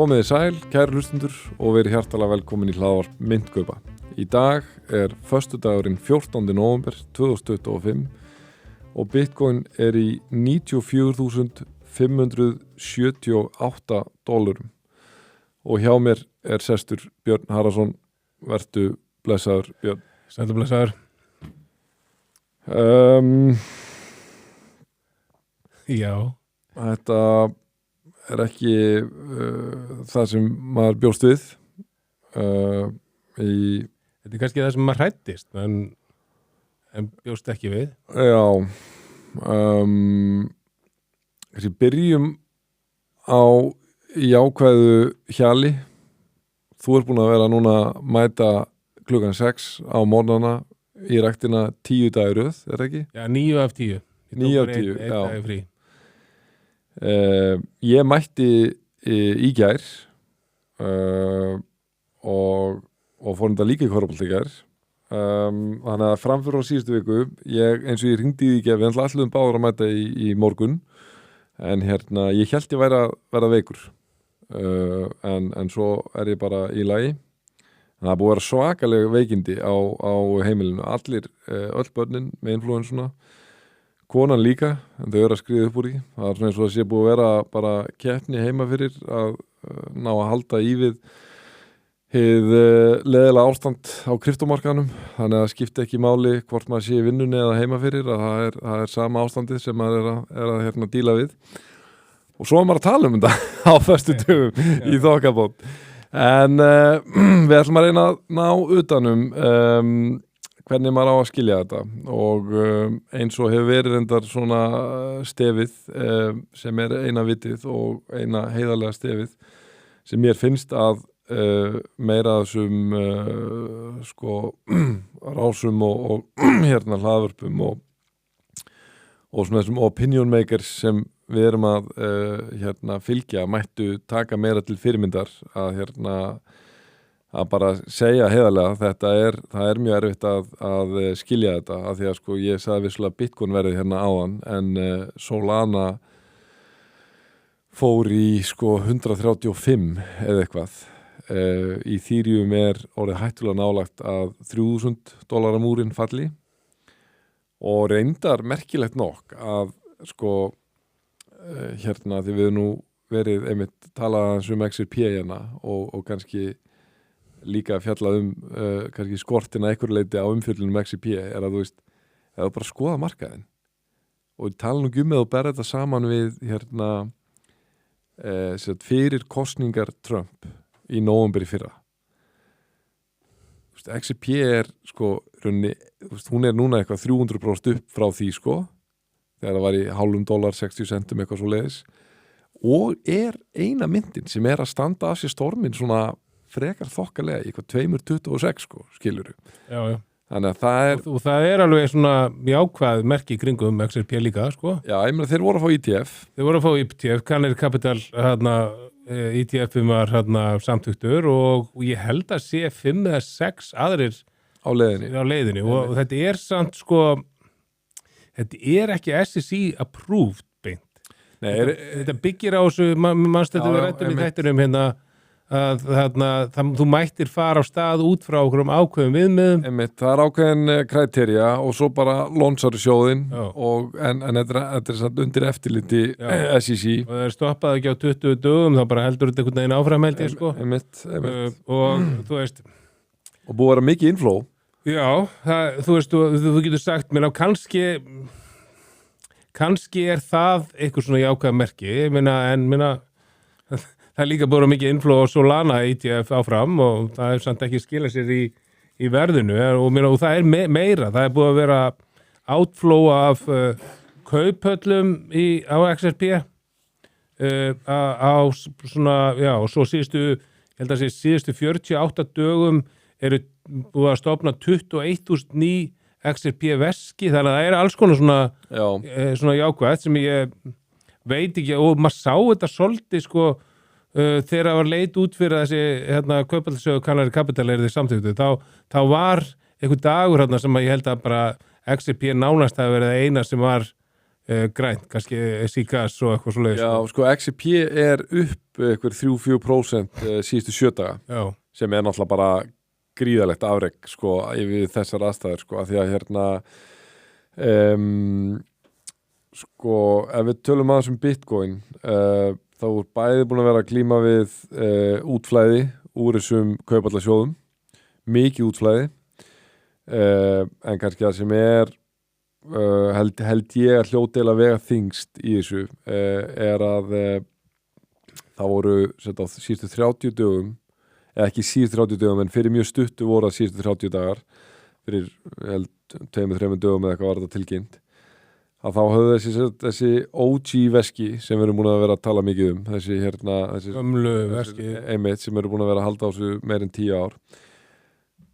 Komiði sæl, kæru hlustundur og verið hjartalega velkomin í hlaðvarp Myntkaupa. Í dag föstudagurinn 14. nóvember 2025 og Bitcoin í $94.578 og hjá mér sestur Björn Haraldsson. Vertu blessaður, Björn. Sættu blessaður. Já. Þetta ekki það sem maður bjóst við. Þetta kannski það sem maður hræddist, en bjóst ekki við. Já. Kannski byrjum á jákvæðu hjali. Þú búin að vera núna mæta klukkan 6 á morgnana í ræktina 10 dagar í röð, það ekki? Já, 9 af 10. 9 af 10, já. Dag frí. Ég mætti í gær og fór þetta líka í korfbalt í gær. Þannig að framfyrir á síðustu viku, eins og ég hringdi í gær, við ætluðum báður að mæta í morgun, en ég hélt ég væri að vera veikur. En svo ég bara í lagi. Það búið að vera svakaleg veikindi á heimilinu. Allir, öll börnin með inflúensuna, konan líka, en þau að skriða upp úr því. Það svona eins og það sé búið að vera bara keppni heima fyrir að ná að halda í við hið leðilega ástand á kryptómarkaðnum. Þannig að það skipti ekki máli hvort maður sé í vinnunni eða heima fyrir, að það sama ástandið sem maður að díla við. Og svo maður að tala þetta á föstudögum í þokkabót. En við ætlum að reyna að ná utanum hvernig maður á að skilja þetta. Og eins og hefur verið reyndar svona stefið sem eina vitið og eina heiðarlega stefið sem mér finnst að meira þessum rásum og hlaðvörpum og svona þessum opinion makers sem við erum að fylgja mættu taka meira til fyrirmyndar að bara segja heiðarlega það mjög erfitt að skilja þetta af því að ég sagði vissulega Bitcoin verið áðan en Solana fór í 135 eða eitthvað. Ethereum orðið hættulega nálagt að $3,000 múrin falli og reyndar merkilegt nokk að því við nú verið einmitt talað um XRP og kannski líka fjallað kannski skortina einhver leiti á umfjöllunum XRP að þú veist, eða bara skoða markaðinn og tala nú með og berða þetta saman við fyrir kosningar Trump í nóvember í fyrra. XRP runni, hún núna eitthvað 300% upp frá því þegar það var í $0,5, 60 centum eitthvað svo leiðis og eina myndin sem að standa af sér stormin svona frekar þokkalega í eitthvað 2,26 skilurðu. Já. Þannig að það og það alveg svona jákvæð merki í kringum XRP líka, Já, ég meina þeir voru að fá ETF. Þeir voru að fá ETF, Canary Capital ETF-um var samþyktur og ég held að sé 5 eða 6 aðrir á leiðinni og þetta samt þetta ekki SEC approved beint. Nei, þetta byggir á þessu, mannst þetta við rættum í þættinum að þú mættir fara á stað út frá okkur ákveðum viðmiðum. Einmitt, það ákveðin kriterja og svo bara lónsar sjóðin en þetta samt undir eftirliti SEC. Og það stoppaði ekki á 20 dögum, þá bara heldur þetta einhvern veginn áfram held ég Einmitt. Og þú veist. Og búið að vera mikið inflow. Já, þú veist, þú getur sagt mér á kannski það eitthvað svona jákvæða merki, það líka búið mikið inflow á Solana ETF áfram og það samt ekki skilað sér í verðinu og það meira, það búið að vera outflow af kauphöllum á XRP á svona, já, og svo síðustu 48 dögum búið að stofna 21.000 ný XRP veski, þannig að það alls konar svona jákvæð sem ég veit ekki og maður sá þetta svolítið þegar það var leit út fyrir þessi kauphallasjóður Canary Capital samþyktu, þá var einhver dagur sem ég held að bara XRP nánast hafi verið eina sem var grænt, kannski Sigas og eitthvað svo leiðis. Já, sko XCP er upp eitthvað 3-4% síðustu 7 daga Já, sem er náttúrulega bara gríðalegt afrek sko yfir þessar aðstæður sko að því að hérna sko ef við tölum aðeins Bitcoin þá er bæði búin að vera að glíma við útflæði úr þessum kaupallasjóðum, mikið útflæði en kannski það sem er held ég að hljóðdeila vega þyngst í þessu er að það voru á síðustu 30 dögum eða ekki síðustu 30 dögum en fyrir mjög stuttu voru að síðustu 30 dagar fyrir 2-3 dögum eða eitthvað var þetta tilkynnt að þá höfðu þessi OG veski sem við erum búin að vera að tala mikið þessi gömlu veski einmitt sem eru búin að vera að halda á þessu meir en 10 ár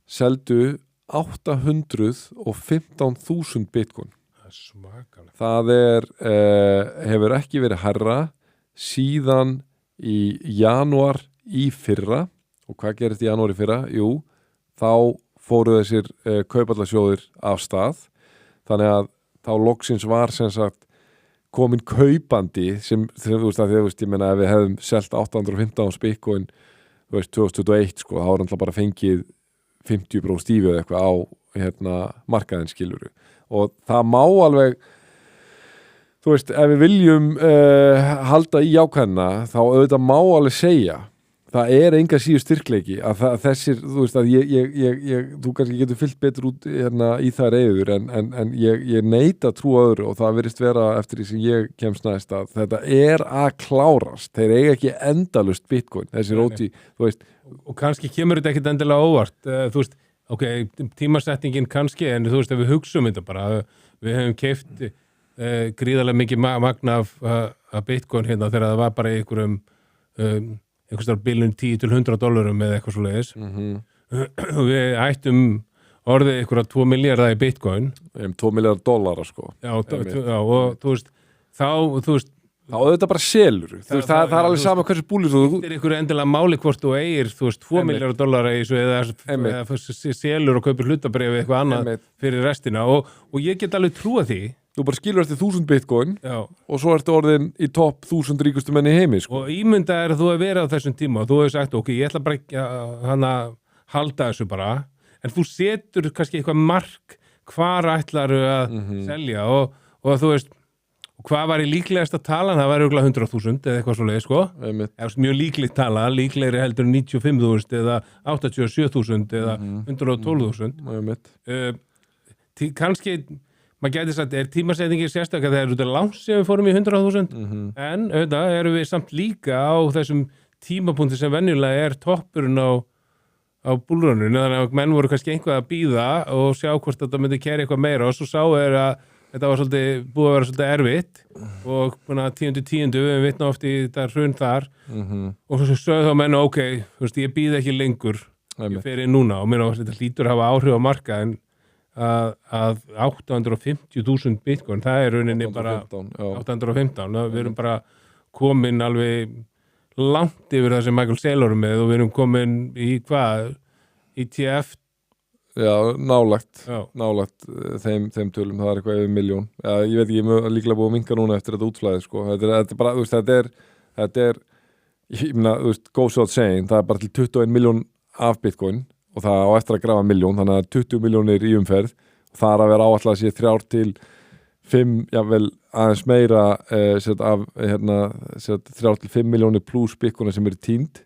seldu 815.000 Bitcoin. Það er svakalega. Það hefur ekki verið hærra síðan í janúar í fyrra og hvað gerist í janúar í fyrra? Jú, þá fóru þessir kaupallasjóðir af stað þannig að þá loksins var sem sagt komin kaupandi sem þú veist að ég meina ef við hefðum selt 815 Bitcoin 2021 sko, þá var hann bara fengið 50% stífi eða eitthvað á markaðin skiluru og það má alveg þú veist, ef við viljum halda í jákvæðina þá auðvitað má alveg segja það enga síðu styrkleiki að þessir, þú veist að þú kannski getur fyllt betur út í það reyður en ég neita að trúa öðru og það virðist vera eftir því sem ég kemst næst að þetta að klárast, þeir eiga ekki endalust Bitcoin, þessir óti, þú veist og kannski kemur þetta ekkit endilega óvart þú veist, ok, tímasetningin kannski en þú veist, ef við hugsum þetta bara við hefum keypt gríðarlega mikið magna af Bitcoin hérna þegar það var bara í einhverjum bilun $10-100 eða eitthvað svo leiðis og við ættum orðið einhverja 2 miljardar í Bitcoin 2 miljardar sko já, og þú veist þá auðvitað bara selur það er alveg sama hversu búlir þú þetta ykkur endilega máli hvort þú eigir þú veist 2 miljardar í þessu eða selur og kaupir hlutabréf eða eitthvað annað fyrir restina og ég get alveg trúa því þú bara skilur eftir 1000 Bitcoin já. Og svo ertu orðin í topp 1000 ríkustu menn í heimi sko. Og ímynda að þú hefur verið á þessum tíma og þú hefur sagt ok, ég ætla bara að halda þessu bara en þú setur kannski eitthvað mark hvar ætlaru að selja og þú veist hvað var í líklegast að tala það var örugglega 100.000 eða eitthvað svo leið sko mjög líkleg tala, líklegri heldur 95.000 eða 87.000 eða 112.000 kannski maður gæti sagt, tímasetningi sérstaklega þegar þetta langt sem við fórum í 100.000 en auðvitað erum við samt líka á þessum tímapunkti sem venjulega toppurinn á búlruninu, þannig að menn voru kannski einhvað að bíða og sjá hvort þetta myndi kæra eitthvað meira og svo sáu að þetta var búið að vera svolítið erfitt og 10-10 við vitna oft í þetta hrun þar og svo sögðu þá menn ok, þú veist, ég bíð ekki lengur ég fer inn núna og mér þetta hlýtur að hafa áhrif á markaðinn að 850.000 Bitcoin, það er rauninni bara 815, við erum bara komin alveg langt yfir það sem Michael Saylor er með og við erum komin í hvað ETF já, nálægt þeim tölum, það er eitthvað yfir 1 milljón ég veit ekki, ég er líklega búið að minnka núna eftir þetta útflæði sko, þetta er bara, þú veist, þetta er ég meina, þú veist, goes without saying það er bara til 21 milljón af Bitcoin og það á eftir að grafa 1 milljón, þannig að 20 milljónir í umferð og það er að vera áallega að sé 3-5, jável aðeins meira af 3-5 milljónir pluss Bitcoina sem eru týnd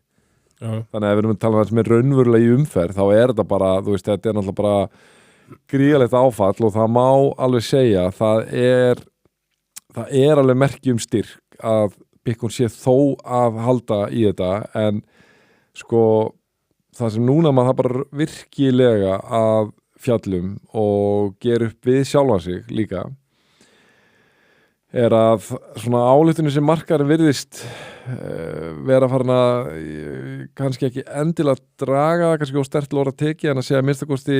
þannig að ef við erum að tala um það sem er raunverulega í umferð þá er þetta bara, þú veist, þetta er náttúrulega bara gríðalegt áfall og það má alveg segja, það er alveg merki styrk að Bitcoin sé þó að halda í þetta en sko það sem núna maður það bara virkilega að fjallum og gera upp við sjálfan sig líka er að svona álitinu sem markaðurinn virðist vera farin að kannski ekki endilega draga kannski á sterkt lóra teki en að segja að minnstakosti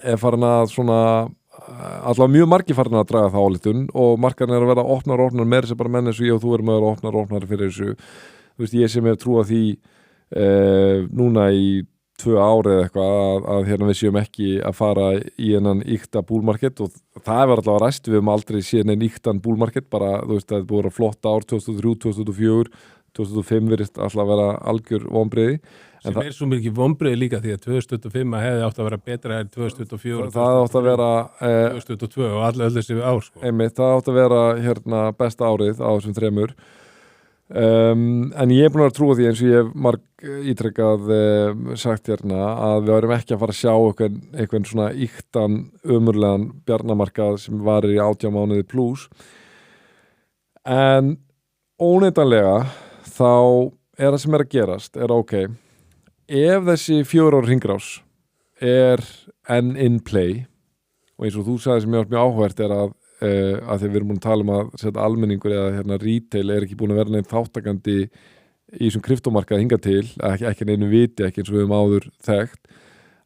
er farin að svona allavega mjög margir farin að draga það álitun og markaðurinn er að vera opnar meira sem bara menn eins og ég og þú erum að vera opnar fyrir þessu þú veist ég sem hef trúað því núna í 2 ár eða eitthvað að hérna við séum ekki að fara í hennan ykta búlmarkett og það var allavega ræst, við höfum aldrei séð neinn yktan búlmarkett, bara þú veist það er búið að vera flott ár 2003, 2004 2005 virðist alltaf að vera algjör vonbrigði. Sem svo mikið vonbrigði líka því að 2025 hefði átt að vera betra en 2004 það átt að vera 2002 og allir þessi ár sko. Einmitt, það átt að vera hérna besta árið á þessum 3 en ég búin að trúa því eins og ég hef marg ítrekkað sagt hérna að við varum ekki að fara að sjá einhvern svona yktan ömurlegan bjarnamarkað sem varir í 18 mánuði plus en óneitanlega þá það sem að gerast ok, ef þessi 4 ára hringrás enn in play og eins og þú sagði sem ég var mjög áhugavert að því við erum búin að tala að setja almenningur eða hérna retail ekki búin að vera neitt þáttakandi í þessum kryptomarkað hingað til, ekki neinu viti, ekki eins og við höfum áður þekkt,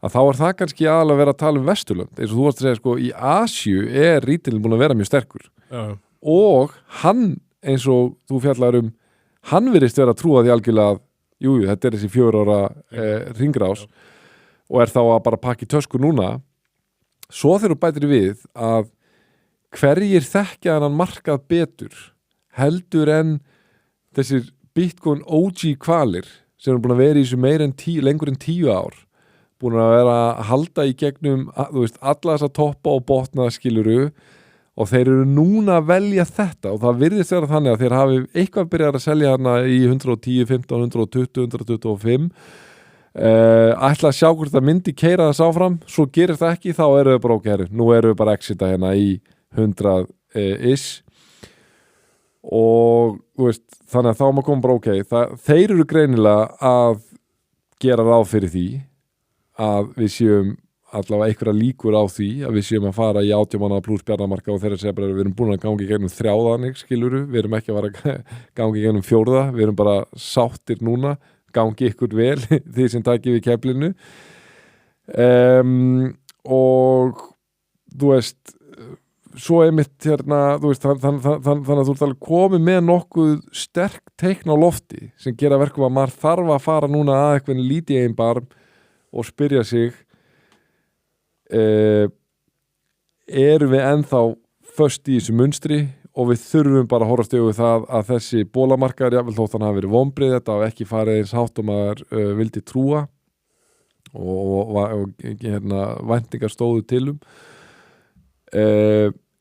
að þá það kannski aðalega að vera að tala Vesturlönd, eins og þú varst að segja sko, í Asíu retailin búin að vera mjög sterkur og hann, eins og þú fjallar hann virðist vera að trúa því algjörlega að jú, þetta þessi 4 ára hringrás og þá að bara pakka í tösku núna, svo þegar þú bætir við að hverjir þekkja hann markað betur heldur en þessir Bitcoin OG kvalir sem er búin að vera í þessu lengur en 10 ár búin að vera að halda í gegnum þú veist, alla þessa toppa og botna skiluru og þeir eru núna að velja þetta og það virðist vera þannig að þeir hafi eitthvað byrjað að selja hana í 110, 15, 120, 125 ætla að sjá hvort það myndi keyra þess áfram, svo gerir það ekki þá eru þau bara ok, nú eru við bara exita hérna í 100 og veist, þannig að þá maður koma bara ok þeir eru greinilega að gera ráð fyrir því að við séum allavega einhverja líkur á því að við séum að fara í 18 mánaða pluss bjarnamarka og þeirra segja bara við erum búin að gangi í gegnum 3 skiluru, við erum ekki að fara að gangi í gegnum 4, við erum bara sáttir núna, gangi ykkur vel því sem takir við keflinu og þú veist svo einmitt hérna, þú veist, þannig að þú ert alveg komið með nokkuð sterk teikn á lofti sem gera verkum að maður þarf að fara núna að eitthvað lítið einn barm og spyrja sig erum við ennþá föst í þessu munstri og við þurfum bara að horfast í það að þessi bólamarkaður, jáfnvel þótt hann hafi verið vonbrigði, þetta hafi ekki farið eins hátt og maður vildi trúa og hérna, væntingar stóðu tilum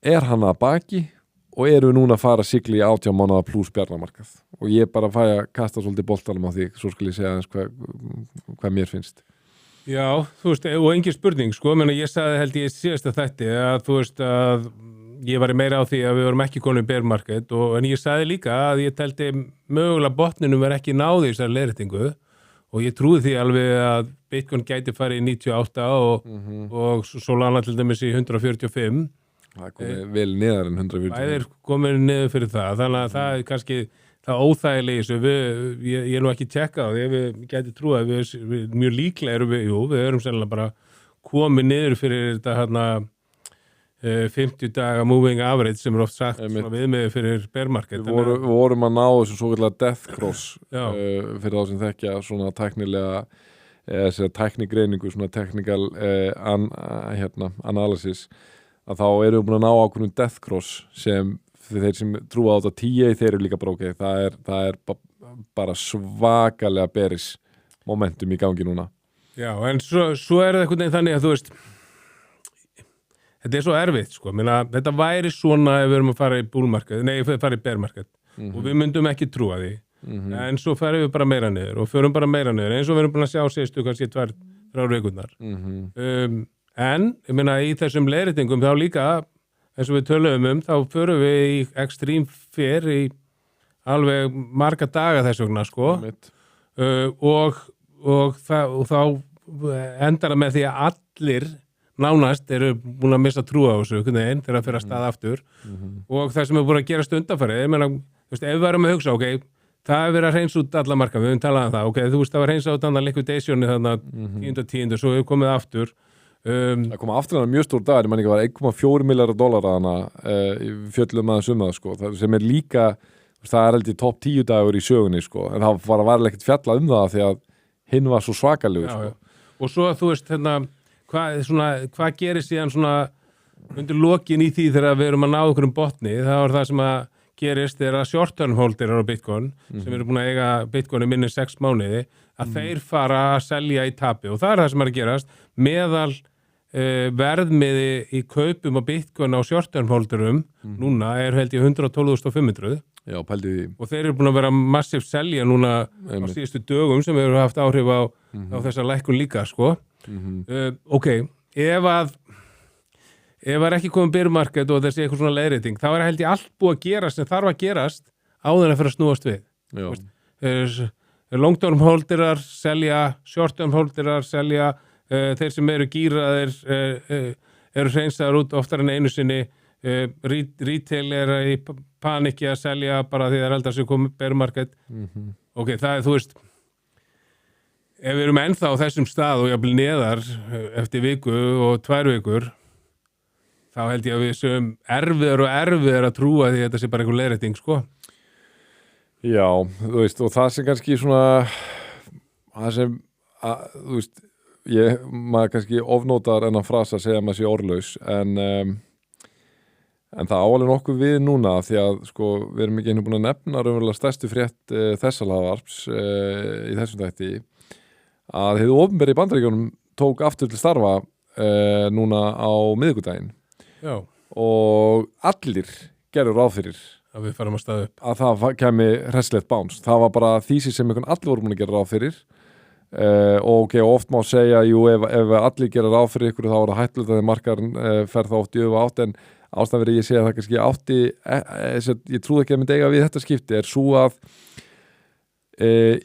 hann að baki og erum við núna að fara að sigla í 18 mánaða pluss bjarnamarkað og ég bara fæ að kasta svolítið boltanum á því, svo skal ég segja eins hvað mér finnst. Já, þú veist, og engin spurning sko, menn ég sagði held ég síðasta þætti að þú veist að ég var meira á því að við vorum ekki konum í bear market en ég sagði líka að ég teldi mögulega botninum var ekki náði þessar leiðréttingu og ég trúi því alveg að Bitcoin gæti farið í 98 og Solana til dæmis í 145. Það komið vel neðar en 145. Það komið niður fyrir það, þannig að það kannski það óþægilega þessu, ég nú ekki tjekka á því, við gæti trúið að við mjög líklega við erum sennilega bara komið niður fyrir þetta hérna 50 daga moving average sem oft sagt viðmiði fyrir bear market. Við vorum að ná þessu svo kallar death cross fyrir þá sem þekkja svona tæknilega tæknigreiningu, svona technical analysis að þá erum við búin að ná ákveðnum death cross sem þeir sem trúa á þetta 10 þeir eru líka bara ok, það er bara svakalega bearish momentum í gangi núna. Já, en svo er það einhvern veginn þannig að þú veist þetta svo erfitt sko, minna, þetta væri svona ef við erum að fara í fara í bear market og við myndum ekki trúa því en svo ferum við bara meira niður og förum bara meira niður eins og við erum búin að sjá síðustu kannski 2-3 vikurnar en ég meina í þessum leiðréttingum þá líka eins og við töluðum þá förum við í extreme fear í alveg marga daga þess vegna sko og þá endar það með því að allir nánast eru búin að missa trúa á þessu þegar það fyrir að staða aftur og það sem er búin að gerast undanfarið ég meina, ef við varum að hugsa það er verið að hreinsa út alla marka, við höfum talað það þú veist það var hreinsa út annan liquidationi þannig 10. svo hefur komið aftur það kom aftur hann mjög stór dagar, ég man ekki var $1,4 miljarder hana fjöllum aðeins það sko, það sem er líka það held ég topp 10 dagur í sögunni sko, en það var ekkert fjallað það því að hinn var svo svakalegur sko. og svo þú veist hvað gerir síðan svona undir lokin í því þegar við erum að ná okkur botni, það var það sem að gerist þegar að short-term holder á Bitcoin sem eru búin að eiga Bitcoin í minni 6 mánuði að þeir fara að selja í tapi og það er það sem er að gerast meðal verðmiði í kaupum á Bitcoin á short-term holderum núna er held ég 112.500 Já, pældi því. Og þeir eru búin að vera massíf selja núna á síðustu dögum sem hefur haft áhrif á þessa lækkun líka, sko. Ok, ef er ekki komið bear-market og þessi eitthvað svona leiðrétting, þá er held ég allt búið að gerast sem þarf að gerast áður en að fyrir að snúast við. Long-term holderar selja, short-term holderar selja, þeir sem eru gýraðir eru hreinsaðar út oftar en einu sinni, retail er í paniki að selja bara því það er eldar sem komið bear-market. Ok, það er, þú veist, ef við erum ennþá á þessum stað og jafnvel neðar eftir viku og 2 vikur, þá held ég að við séum erfiðar að trúa því að þetta sé bara einhver leiðrétting, sko. Já, þú veist, og það sem kannski svona, það sem, þú veist, maður kannski ofnótar en að frasa að segja maður sé orðlaus, en það áalinn okkur við núna því að sko við erum ekki einu búin að nefna raunverulega stærstu frétt þessa hlaðvarps í þessum þætti að hið opinberi í Bandaríkjunum tók aftur til starfa núna á miðvikudaginn og allir gerðu ráð fyrir að við farum að staða upp að það kemi hressilegt bounce. Það var bara því sem allir voru búin að gera ráð fyrir og oft má segja ef allir gera ráð fyrir ykkur þá er það hættulegt að markaðurinn fer þá oft í öfu átt en ástæðan verið ég segja að það kannski átti ég trúði ekki að myndi eiga við þetta skipti er svo að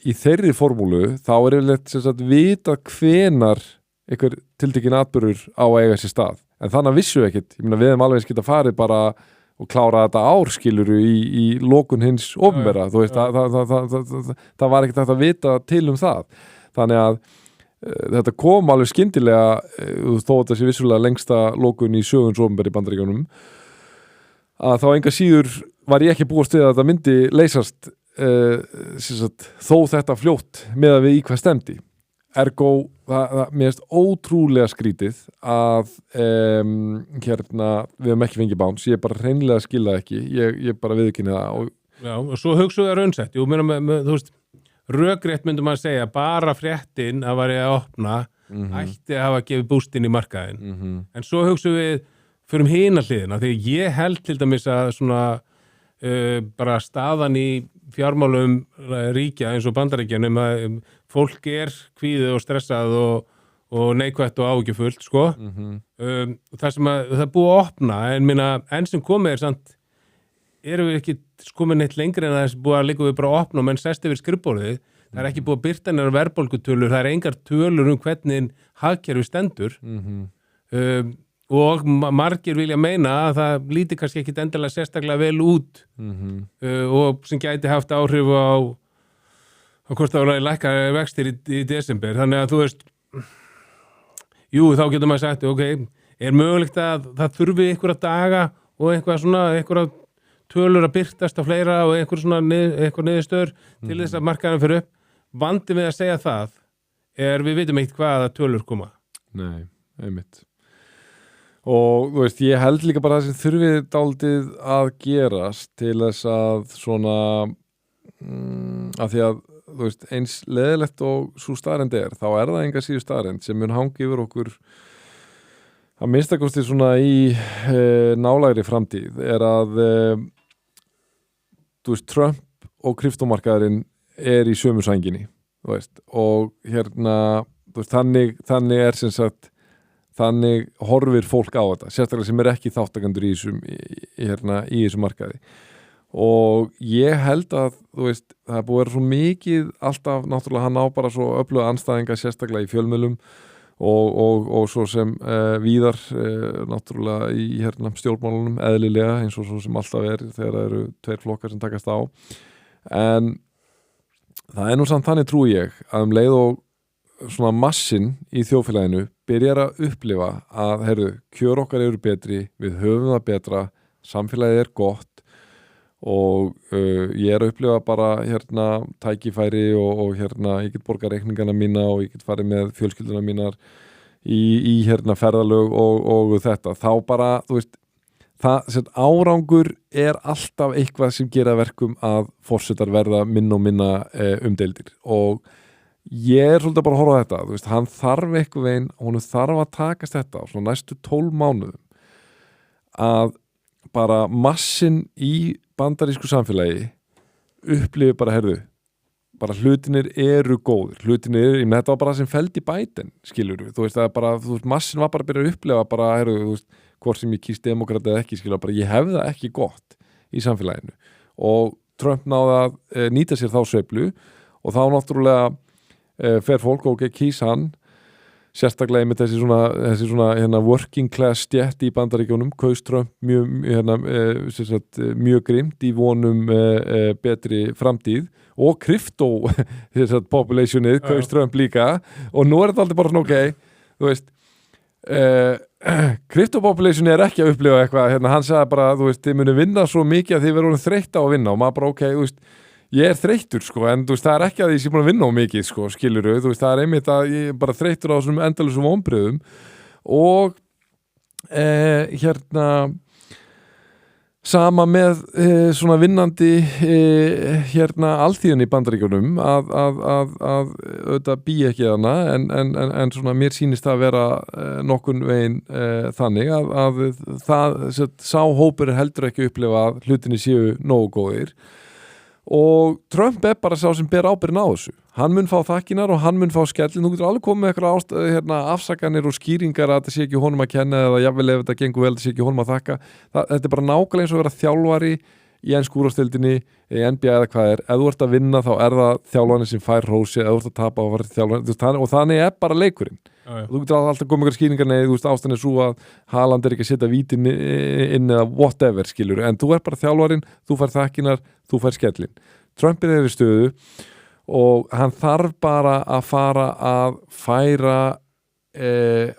í þeirri formúlu þá er yfirleitt vita hvenar einhver tiltekin atburður á að eiga sér stað en þannig vissu ekkit, ég meina við hefum alveg geta farið bara og klára þetta árskiluru í lokun hins opinbera, þú veist það var ekkit hægt að vita til það þannig að þetta kom alveg skyndilega þó að þetta sé vissulega lengsta lokun í söguns opinbera í Bandaríkjunum að þá enga síður var ég ekki búist við að þetta myndi leysast þó þetta fljótt með að við í hvað stemdi ergo, mér finnst ótrúlega skrítið að við hefum ekki fengið bounce, ég bara hreinlega skila ekki, ég bara viðurkenni það Já, og svo hugsaðu það raunsætt þú veist rökrétt myndum að segja bara fréttin að væri að opna ætti að hafa gefið bústinn í markaðin en svo hugsaum við fyrir hina hliðina því ég held til dæmis að svona bara staðan í fjármálum ríkja eins og Bandaríkjunum að fólk kvíðið og stressað og neikvætt og áhyggjufullt sko það sem að það er búið að opna en sem komið samt erum við ekki komin neitt lengri en það er búið að líka við bara að opna og menn sest yfir skrifborðið það er ekki búið að birta hennar verðbólgutölur það er engar tölur hvernig hagkerfi stendur og margir vilja meina að það líti kannski ekki endilega sérstaklega vel út og sem gæti haft áhrif á hvort það var að lækka vextir í desember þannig að þú veist þá getur maður sagt ok, er mögulegt að það þurfi einhverja daga og einhverja tölur að byrtast á fleira og einhver niðurstöður til þess að markaðan fyrir upp. Vandi við að segja það við vitum ekkert hvaða tölur koma. Nei, einmitt. Og þú veist, ég held líka bara það sem þurfið dálítið að gerast til þess að svona að því að þú veist, eins leiðilegt og svo staðreynd þá er það enga síður staðreynd sem mun hangi yfir okkur að minnstakosti svona í nálægri framtíð er að þú veist, Trump og kryptómarkaðurinn í sömu sænginni, þú veist, og þú veist, þannig er sem sagt, þannig horfir fólk á þetta, sérstaklega sem ekki þáttakendur í þessum markaði. Og ég held að, þú veist, það er búið að vera svo mikið alltaf, náttúrulega hann á bara svo öfluga andstæðinga, sérstaklega í fjölmiðlum og svo sem víðar náttúrulega í stjórnmálunum eðlilega eins og svo sem alltaf þegar það eru 2 flokkar sem takast á en það er nú samt þannig trúi ég að leið og svona massin í þjóðfélaginu byrjar að upplifa að kjör okkar eru betri, við höfum það betra samfélagið gott og ég að upplifa bara hérna tækifæri og hérna ég get borgað reikningana mína og ég get farið með fjölskylduna mínar í hérna ferðalög og þetta, þá bara, þú veist, það árangur alltaf eitthvað sem gera verkum að forsetar verða minna og minna umdeildir og ég svolítið bara að horfa á þetta, þú veist, hann þarf eitthvað veginn, hún þarf að takast þetta á svona næstu 12 mánuðum að bara massin í bandarísku samfélagi upplifi bara, herðu, bara hlutinir eru góðir, ég með þetta var bara sem feld í Biden, skilur við, þú veist, það er bara, þú veist, massin var bara að byrja að upplifa bara, herðu, þú veist, hvort sem ég kýst demokrata eða ekki, skilur, bara ég hef það ekki gott í samfélaginu og Trump náði að nýta sér þá sveiflu og þá náttúrulega fer fólk og kýs hann sérstaklega með þessi svona hérna, working class stjætt í Bandaríkjónum kaus Trump mjög grimt í vonum betri framtíð og krypto populationið kaus Trump líka og nú þetta alltaf bara svona ok, þú veist krypto populationið ekki að upplifa eitthvað, hérna, hann sagði bara, þú veist, þið munu vinna svo mikið að þið verður þreytt á að vinna og maður bara ok, þú veist ég þreyttur sko, en þú veist, það ekki að ég sé búin að vinna á mikið sko, skilurðu, þú veist, það einmitt að ég bara þreyttur á þessum endalusum vonbrigðum og hérna sama með svona vinnandi hérna alþýðunni í Bandaríkjunum að auðvitað bý ekki þarna en svona mér sýnist það að vera nokkun veginn þannig að það sá hópur heldur ekki upplifa að hlutinni séu nógu góðir og Trump bara sá sem ber ábyrgðin á þessu hann mun fá þakkinar og hann mun fá skellin þú getur alveg komið með eitthvað hérna, afsakanir og skýringar að þetta sé ekki honum að kenna eða jafnvel ef þetta gengur vel, þetta sé ekki honum að þakka þetta bara nákvæmlega eins og vera þjálfari í ensku úrvalsdeildinni, í NBA eða hvað ef þú ert að vinna þá það þjálfarinn sem fær hrósi, ef þú ert að tapa og þjálfarinn og þannig bara leikurinn þú getur alltaf komið með skýringar nei, þú veist ástæðan svo að Haaland ekki að setja vítin inn eða whatever skilur en þú bara þjálfarinn, þú fær þakkinar þú fær skellin. Trump þeirri stöðu og hann þarf bara að fara að færa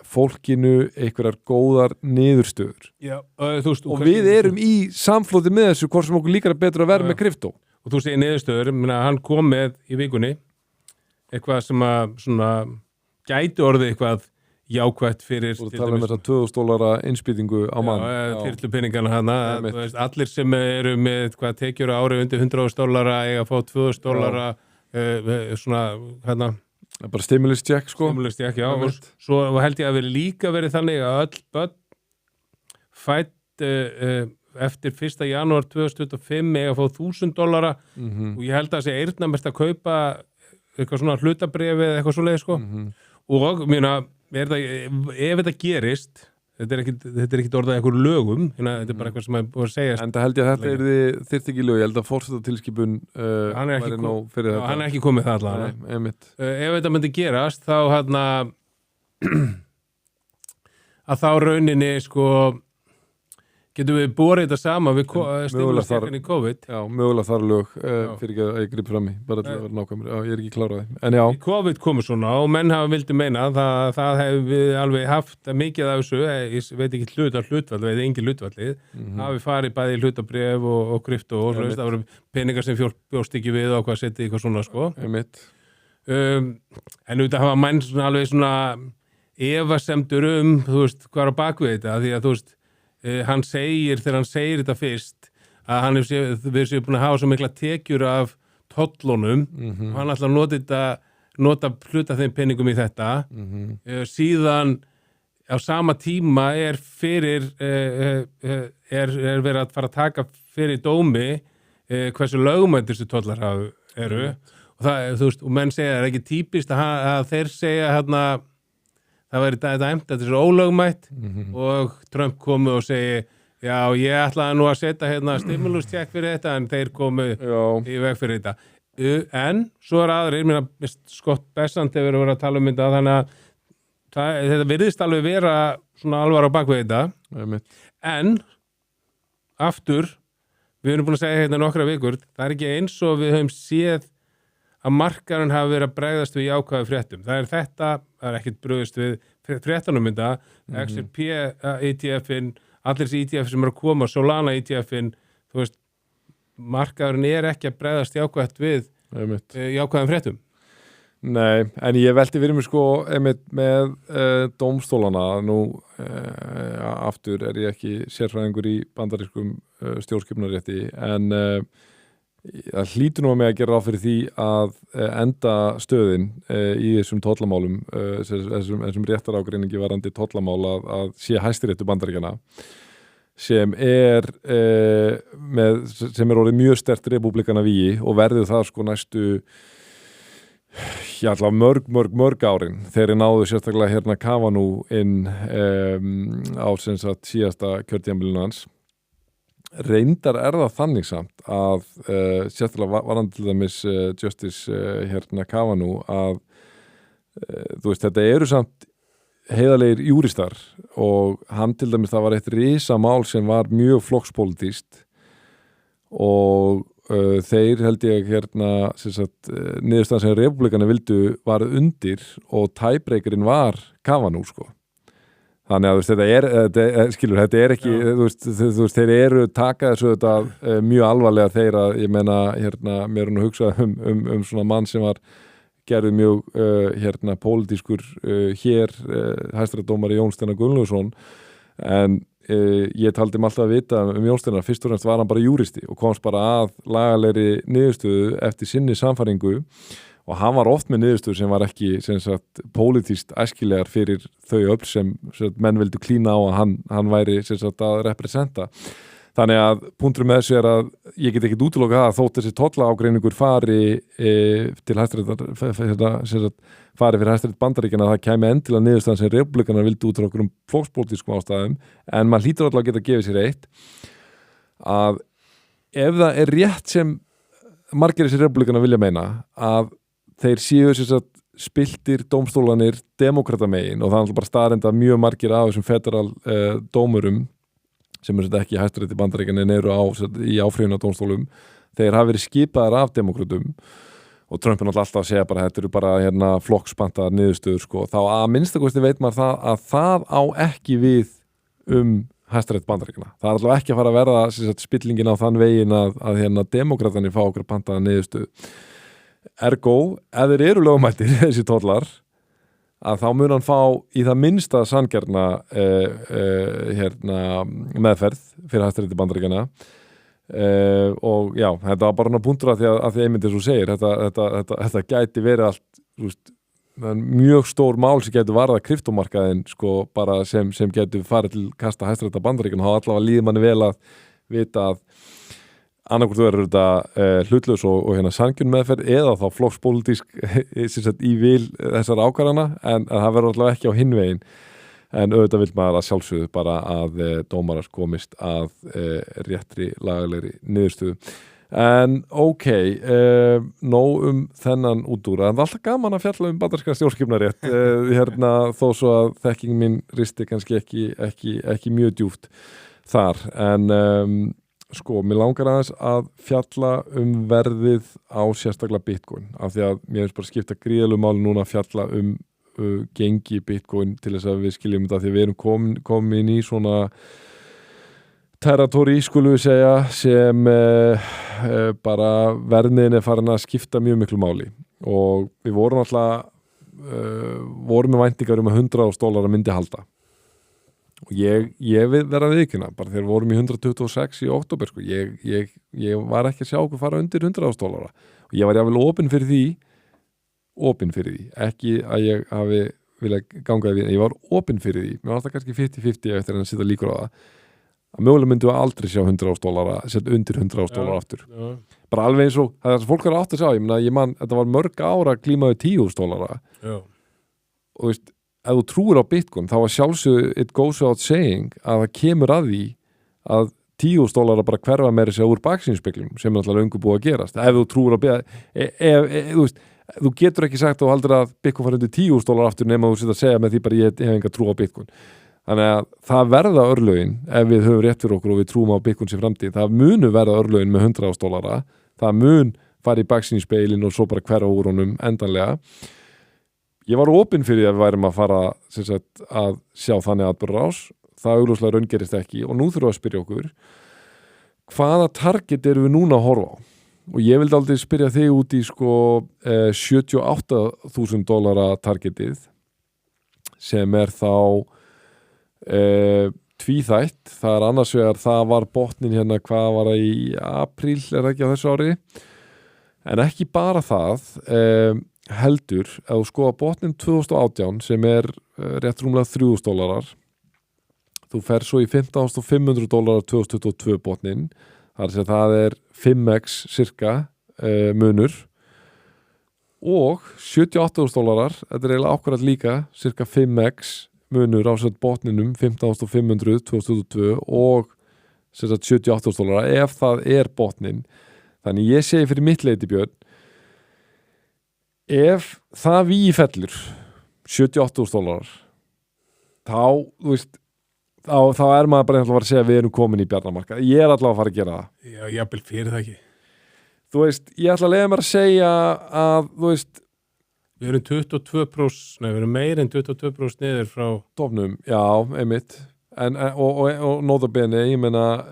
fólkinu einhverjar góðar niðurstöður og við erum í samflóti með þessu hvort sem okkur líkar betur að vera með krypto og þú segir niðurstöður, hann kom með í vikunni eitthvað sem að svona gæti orðið eitthvað jákvætt fyrir og tala um þess að $2,000 innspýtingu á mann þyrlupenningana hana allir sem eru með hvað tekjur á ári undir $100,000 eiga að fá $2,000 svona hérna bara stimulus check sko stimulus check, já, og svo held ég að vera líka verið þannig að öll börn fætt eftir 1. janúar 2025 eiga að fá $1,000 og ég held að þessi eyrnamert að kaupa eitthvað svona hlutabréfi eða eitthvað svoleið sko og mérna, ef þetta gerist þetta er ekkit orðað eitthvað lögum þetta er bara eitthvað sem er búið að segja en það held ég að þetta þyrfti ekki lög ég held að forsetatilskipun hann er ekki komið það allavega ef þetta myndi gerast þá hérna að þá rauninni sko getum við borið þetta saman við stimulustjekkan í COVID já, mögulega þar lög fyrir ekki að ég grip fram í bara til að vera nákvæmur, já, ég er ekki kláraði en já. Í COVID komur svona og menn hafa vildi meina það hefur við alveg haft mikið af þessu, ég veit ekki hlutvall veit engin hlutvallið, hafi farið bæði hlutabréf og krypto og það voru peningar sem bjóst ekki við og hvað setið eitthvað svona sko en auðvitað hafa menn svona alveg svona efasemdur þú veist, hvað er á bakvið þetta því að þú veist þegar hann segir þetta fyrst að við séum búin að hafa svo mikla tekjur af tollunum og hann ætla að nota hluta þeim peningum í þetta síðan á sama tíma er verið að fara að taka fyrir dómi hversu lögmætir þessi tollar eru og það, þú veist, og menn segja það er ekki típist að þeir segja hérna það væri dæmt að þetta er ólögmætt og Trump komu og segi já, ég ætlaði nú að setja hérna stimulustjekk fyrir þetta en þeir komu í veg fyrir þetta en svo aðrir, Scott Bessant hefur verið að tala um þetta þannig að þetta virðist alveg vera svona alvar á bakvið þetta en aftur við erum búin að segja hérna nokkra vikur það er ekki eins og við höfum séð að markarinn hafi verið að bregðast við jákvæðu fréttum. Það er ekkert brugðist við fréttanum þetta, XRP ETF-in, allir þessi ETF sem eru að koma, Solana ETF-in, þú veist, markaðurinn ekki að bregðast jákvætt við jákvæðum fréttum. Nei, en ég velti fyrir mig sko með dómstólana nú aftur ég ekki sérfræðingur í bandarískum stjórnskipunarrétti en það hlýtur nú að mig að gera ráð fyrir því að enda stöðin í þessum tollamálum þessum réttarágreiningi varandi tollamál að sé Hæstiréttur Bandaríkjanna sem er orðið mjög sterkt repúblikana vígi og verður það sko næstu mörg árin þegar náðu sérstaklega hérna Kavanaugh inn á sem sagt síðasta kjörtímabilinu hans reyndar það þannig samt að sérstaklega varandi til dæmis Justice hérna Kavanaugh að þú veist þetta eru samt heiðarlegir júristar og hann til dæmis það var eitt risamál sem var mjög flokkspólitískt og þeir held ég hérna niðurstaðan sem repúblikana vildu var undir og tiebreakerinn var Kavanaugh sko þannig að þetta er ekki þú veist þeir eru taka þessu þetta mjög alvarlega þeir að ég meina hérna mér er nú hugsað svona mann sem var gerði mjög hérna pólitískur hér hæstaréttardómari Jón Steinar Gunnlaugsson en ég taldi mig alltaf að vita Jón Steinar fyrst og fremst var hann bara júristi og komst bara að lagalegri niðurstöðu eftir sinni sannfæringu og hann var oft með niðurstöðu sem var ekki sem sagt pólitískt æskilegar fyrir þau öll sem menn vildu klína á að hann væri sem sagt að representa þannig að punktur með þessu að ég get ekki útilokað að þótt þessi tollaágreiningur fari til Hæstaréttar fari fyrir Hæstarétt Bandaríkjanna að það kæmi endilega niðurstaðan sem repúblikanar vildu út frá okkur flokkspólitískum ástæðum en maður hlýtur alltaf að geta að gefa sér eitt að ef það er rétt sem margir þessi repúblikanar vilja meina að þeir séu sem sagt spiltir dómstólanir demokratamegin og það er alltaf bara staðreynd að mjög margir af þessum federal dómurum sem er ekki Hæstarétti Bandaríkjanna en eru í áfrýjunna dómstólum þeir hafa verið skipaðir af demokratum og Trump er alltaf að segja bara þetta eru bara hérna flokkspantaðar niðurstöður sko þá að minnstakosti veit maður það að það á ekki við Hæstarétt Bandaríkjanna það er alltaf ekki að fara að verða spillingin á þann veginn að hérna demokratarnir fá okkur pantaða niðurstöðu ergo, ef þeir eru lögmættir þessi tollar að þá mun hann fá í það minnsta sanngjarna hérna, meðferð fyrir Hæstarétti Bandaríkjanna og já, þetta var bara hann að punktur að því einmitt eins og segir þetta gæti verið allt mjög stór mál sem getur varða kryptómarkaðin sko bara sem getur farið til kasta Hæstaréttar Bandaríkjanna þá allavega líður manni vel að vita að annarkvort verður þetta hlutlaus og hérna sangjun meðferð eða þá flokkspólitísk í vil þessar ákvarðana en það verður allavega ekki á hinvegin en auðvitað vil maður að sjálfsögðu bara að dómarar komist að réttri lagalegri niðurstöðu en ok, nóg þennan útúra en það er alltaf gaman að fjalla bandaríska stjórnskipunarrétt hérna þó svo að þekking mín risti kannski ekki mjög djúpt þar en sko, mér langar aðeins að fjalla verðið á sérstaklega Bitcoin af því að mér finnst bara skipta gríðalegu máli núna að fjalla gengi Bitcoin til þess að við skiljum þetta því við erum komin í svona territory, skulum við segja sem bara verðmiðin farin að skipta mjög miklu máli og við vorum alltaf vorum með væntingar að $100,000 myndi halda og ég við verða viðkynna bara þegar vorum í 126 í október sko. ég var ekki að sjá okkur fara undir $100,000 og ég var jafnvel opinn fyrir því ekki að ég hafi viljað ganga við, ég var opinn fyrir því mér var það kannski 50-50 eftir að sitja líkur á það að mögulega myndum við aldrei sjá $100,000 setja undir $100,000 aftur bara alveg eins og það er fólk er átt að sjá ég man, þetta var mörg ára klímaði $10,000 og þú veist ef þú trúir á Bitcoin þá var sjálfsögðu it goes without saying að það kemur að því að $10,000 bara hverfa meira sér úr baksýnisspeklum sem er alltaf löngu búið að gerast ef þú trúir á þú veist þú getur ekki sagt að þú haldur að Bitcoin fara undir $10,000 aftur nema þú sitt að segja með því bara ég hef enga trú á Bitcoin þannig að það verða örlögin ef við höfum rétt fyrir okkur og við trúum á Bitcoin sem framtíð það munu verða örlögin með $100,000 það mun fara í baksýnispeilin og svo bara hverfa úr honum endanlega ég var opinn fyrir að við værum að fara að sjá þannig atburðarás það augljóslega raungerist ekki og nú þurfum við að spyrja okkur hvaða target eru við núna að horfa á? Og ég vildi aldrei spyrja þig út í sko $78,000 targetið sem þá tvíþætt. Það annars vegar, það var botnin hérna, hvað var það í apríl, það ekki á þessu ári? En ekki bara það, heldur, ef þú skoða botnin 2018 sem rétt rúmlega $3,000, þú fer svo í $15,500 2022 botnin, það 5x cirka munur, og $78,000, þetta eiginlega ákvarðat líka, cirka 5x munur á botninum 15.500 2022 og $78,000 ef það botnin. Þannig ég segi fyrir mitt leiti, Björn, ef það vígi fellur $78,000 þá, þú veist, þá maður bara að segja að við erum komin í bjarnamarkað. Ég allavega að fara að gera það. Já, jafnvel fyrir það ekki. Þú veist, ég ætla að leyfa mér að segja að, þú veist, við erum 22%, við erum meir en 22% niður frá topnum, já, einmitt. Og nótabene, ég meina,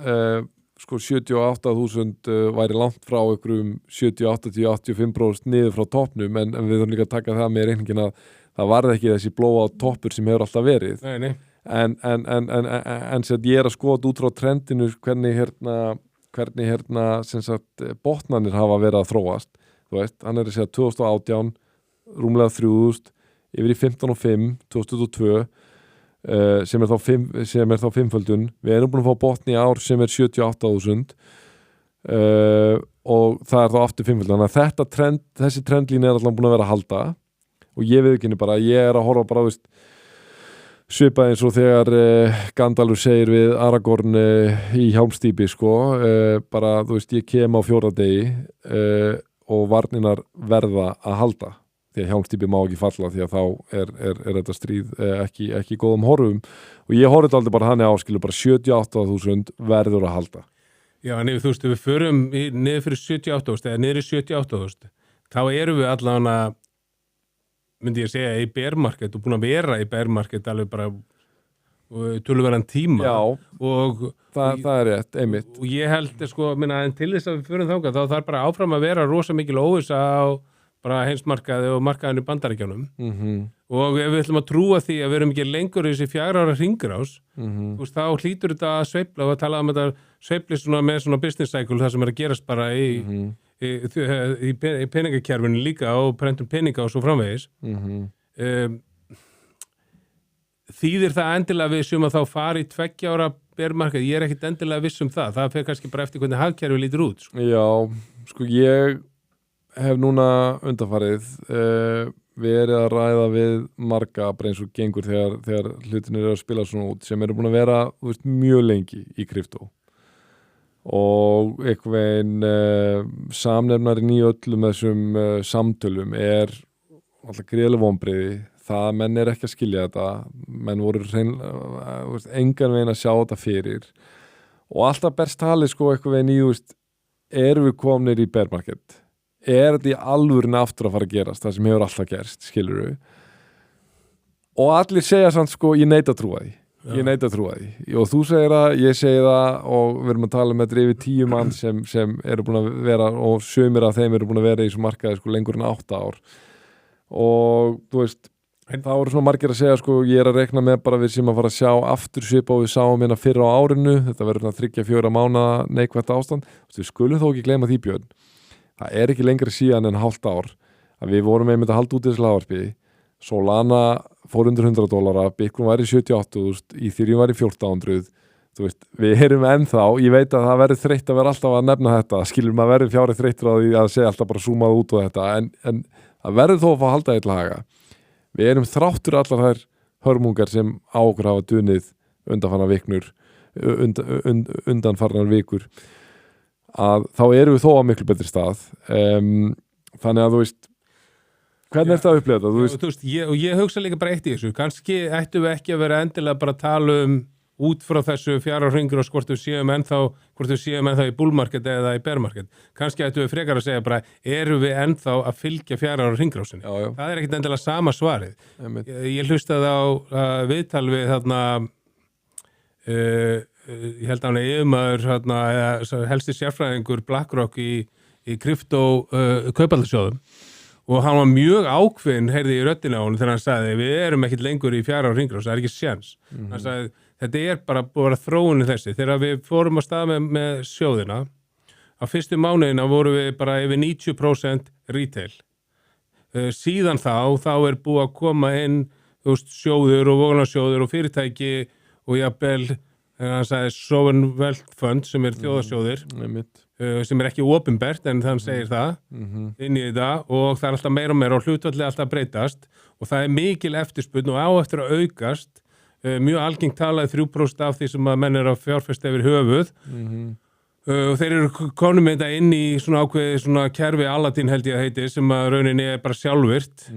sko 78.000 væri langt frá einhverjum 70-80-85% niður frá topnum, en við þurfum líka að taka það með reikningin að það varði ekki þessi blóa toppur sem hefur alltaf verið. Nei. En sem ég að skoða út frá trendinu hvernig sem sagt botnanir hafa verið að þróast. Þú veist, hann að segja 2018 rúmlega 3.000 yfir í 15.5 2022 sem þá fimmföldun. Við erum búin að fá botni í ár sem 78.000 og það þá aftur fimmföldun. Þannig að þessi trendlín alltaf búin að vera að halda og ég viðurkenni bara, ég að horfa bara, þú veist, svipað eins og þegar Gandalfur segir við Aragorn í Hjálmstýpi, sko, bara, þú veist, ég kem á 4. degi og varninar verða að halda, því að Hjálmstýpi má ekki falla, því að þá þetta stríð ekki góðum horfum, og ég horfði aldrei bara hann áskilu, bara 78.000 verður að halda. Já, en þú veist, ef við förum niður fyrir 78.000 eða niður í 78.000, þá erum við allavega, myndi ég segja, í bear market og búin að vera í bear market alveg bara töluverðan tíma. Já, og það rétt, einmitt. Og ég held, sko, en til þess að við förum þangað, þá þarf bara áfram að vera rosa mikil óvissa á bara heimsmarkaði og markaðinu í Bandaríkjunum. Og ef við ætlum að trúa því að við erum ekki lengur í þessi 4 ára hringrás, þú veist, þá hlýtur þetta að sveifla og að tala þetta sveifli með svona business cycle, það sem að gerast bara í peningakerfinu líka og prentum peninga og svo framvegis. Þýðir það endilega við sem að þá fara í 2 ára bermarkað? Ég ekkit endilega viss það. Það fer kannski bara eftir hvernig hagkerfi lítur út. Sko. Já, sko ég hef núna undanfarið verið að ræða við marga bara eins og gengur þegar hlutinir að spila svona út sem eru búin að vera, þú veist, mjög lengi í kryptó. Og einhvern samnefnarinn í öllum þessum samtölum alltaf gríðarleg vonbrigði. Það að menn ekki að skilja þetta, menn voru engan veginn að sjá þetta fyrir og alltaf berst talið, sko, einhvern veginn í, þú veist, erum við komnir í bear market? Þetta í alvörinni aftur að fara að gerast, það sem hefur alltaf gerst, skilur við? Og allir segja samt, sko, ég neita að trúa því. Ég neita að trúa því. Og þú segir það, ég segi það og við erum að tala með þetta yfir 10 mann sem eru búin að vera og sumir af þeim eru búin að vera í þessu markaði, sko, lengur en 8 ár. Og, þú veist, þá eru svona margir að segja, sko, ég að rekna með bara við sem að fara að sjá aftur svipa og við sáum hérna fyrr á árinu, þetta verður 3-4 mánaða neikvætt ástand. Við skulum þó ekki gleyma því, Björn. Það ekki lengri síðan en hálft ár að við vorum einmitt að halda út þessu lágarpi. Solana fór undir $100, Bitcoin var í 78.000, Ethereum var í 1400. Þú veist, við erum ennþá, ég veit að það verður þreytt að vera alltaf að nefna þetta, skilur maður verður fjárið þreyttur á því að segja alltaf bara zoomað út á þetta, en það verður þó að fá að halda eitthvað haga. Við erum þráttur allar þær hörmungar sem á okkur hafa dunið undanfarnar vikur, að þá erum við þó á miklu betri stað. Þannig að, þú veist, hvernig er þetta að upplifa þetta? Þú veist, ég hugsa líka bara eitt í þessu, kannski ættum við ekki að vera endilega bara að tala út frá þessu 4 ára hringrás hvort við séum ennþá í bull market eða í bear market. Kannski ættum við frekar að segja bara, erum við ennþá að fylgja 4 ára hringrásinni? Já. Það ekkit endilega sama svarið. Ég hlustaði á viðtal við þarna ég held að hann er yfirmaður eða helsti sérfræðingur BlackRock í krypto kaupallasjóðum og hann var mjög ákveðinn, heyrði í röddina á hann þegar hann sagði við erum ekkit lengur í 4 ára hringrás, það er ekki séns. Hann sagði þetta er bara búið að þróunin þessi. Þegar við fórum að stað með sjóðina, á fyrstu mánuðina vorum við bara yfir 90% retail. Síðan þá er búið að koma inn sjóður og vogunarsjóður og fyrirtæki og jafnvel, hann sagði Sovereign Wealth Fund sem er þjóðarsjóðir, sem er ekki opinbert en þann segir það inn í þetta og það er alltaf meira og meira og hlutfallið alltaf breytast og það er mikil eftirspurn og á eftir að aukast. Mjög algengt talaði 3% af því sem að menn að fjárfesta yfir höfuð og þeir eru konum með þetta inn í svona ákveði svona kerfi Aladdin held ég að heiti sem að rauninni er bara sjálfvirt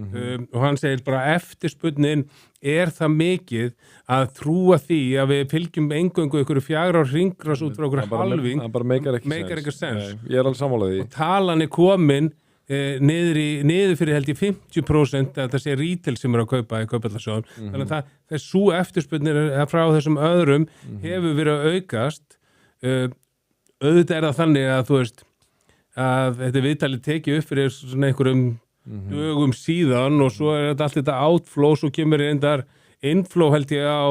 og hann segir bara eftirspurnin er það mikið að trúa því að við fylgjum eingöngu ykkur 4 ára hringrás út frá ykkur halving það bara meikar ekki sens. Ég er alveg sammála því og talan er komin niður fyrir held ég 50% að það sé retail sem er að kaupa í kaupallasjóðum þannig að það svo eftirspurnir frá þessum öðrum hefur verið að aukast auðvitað er það þannig að þú veist að þetta viðtalið tekið upp fyrir svona einhverjum dögum síðan og svo er þetta allt þetta outflow svo kemur reyndar inflow held ég á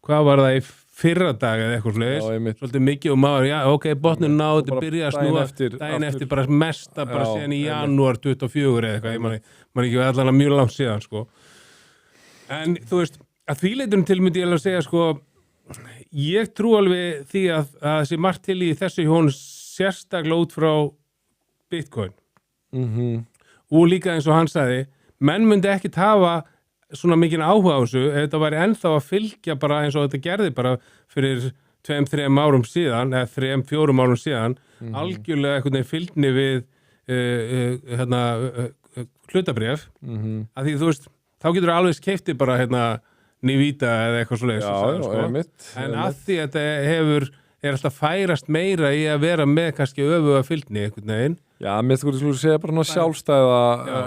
hvað var það í fyrradag eða eitthvað svolítið svolítið mikið og maður, já ok, botnin náðu þetta byrja að snúa daginn eftir bara mesta bara síðan í janúar 24 eða eitthvað, maður ekki allan að mjög langt síðan sko en þú veist, að því leitunum til myndi ég alveg að segja sko ég trú alveg því að þessi margt til í þessu hjón sérstaklega út frá Bitcoin og líka eins og hann sagði menn myndi ekkit hafa svona mikinn áhuga á þessu ef þetta væri ennþá að fylgja bara eins og þetta gerði bara fyrir 2-3 árum síðan eða 3-4 árum síðan algjörlega einhvern veginn fylgni við hlutabréf að því þú veist, þá getur alveg keypti bara Nvidia eða eitthvað svoleiðis en að því að þetta er alltaf færast meira í að vera með kannski öfuga fylgni einhvern veginn. Já, mér þú segja bara sjálfstæða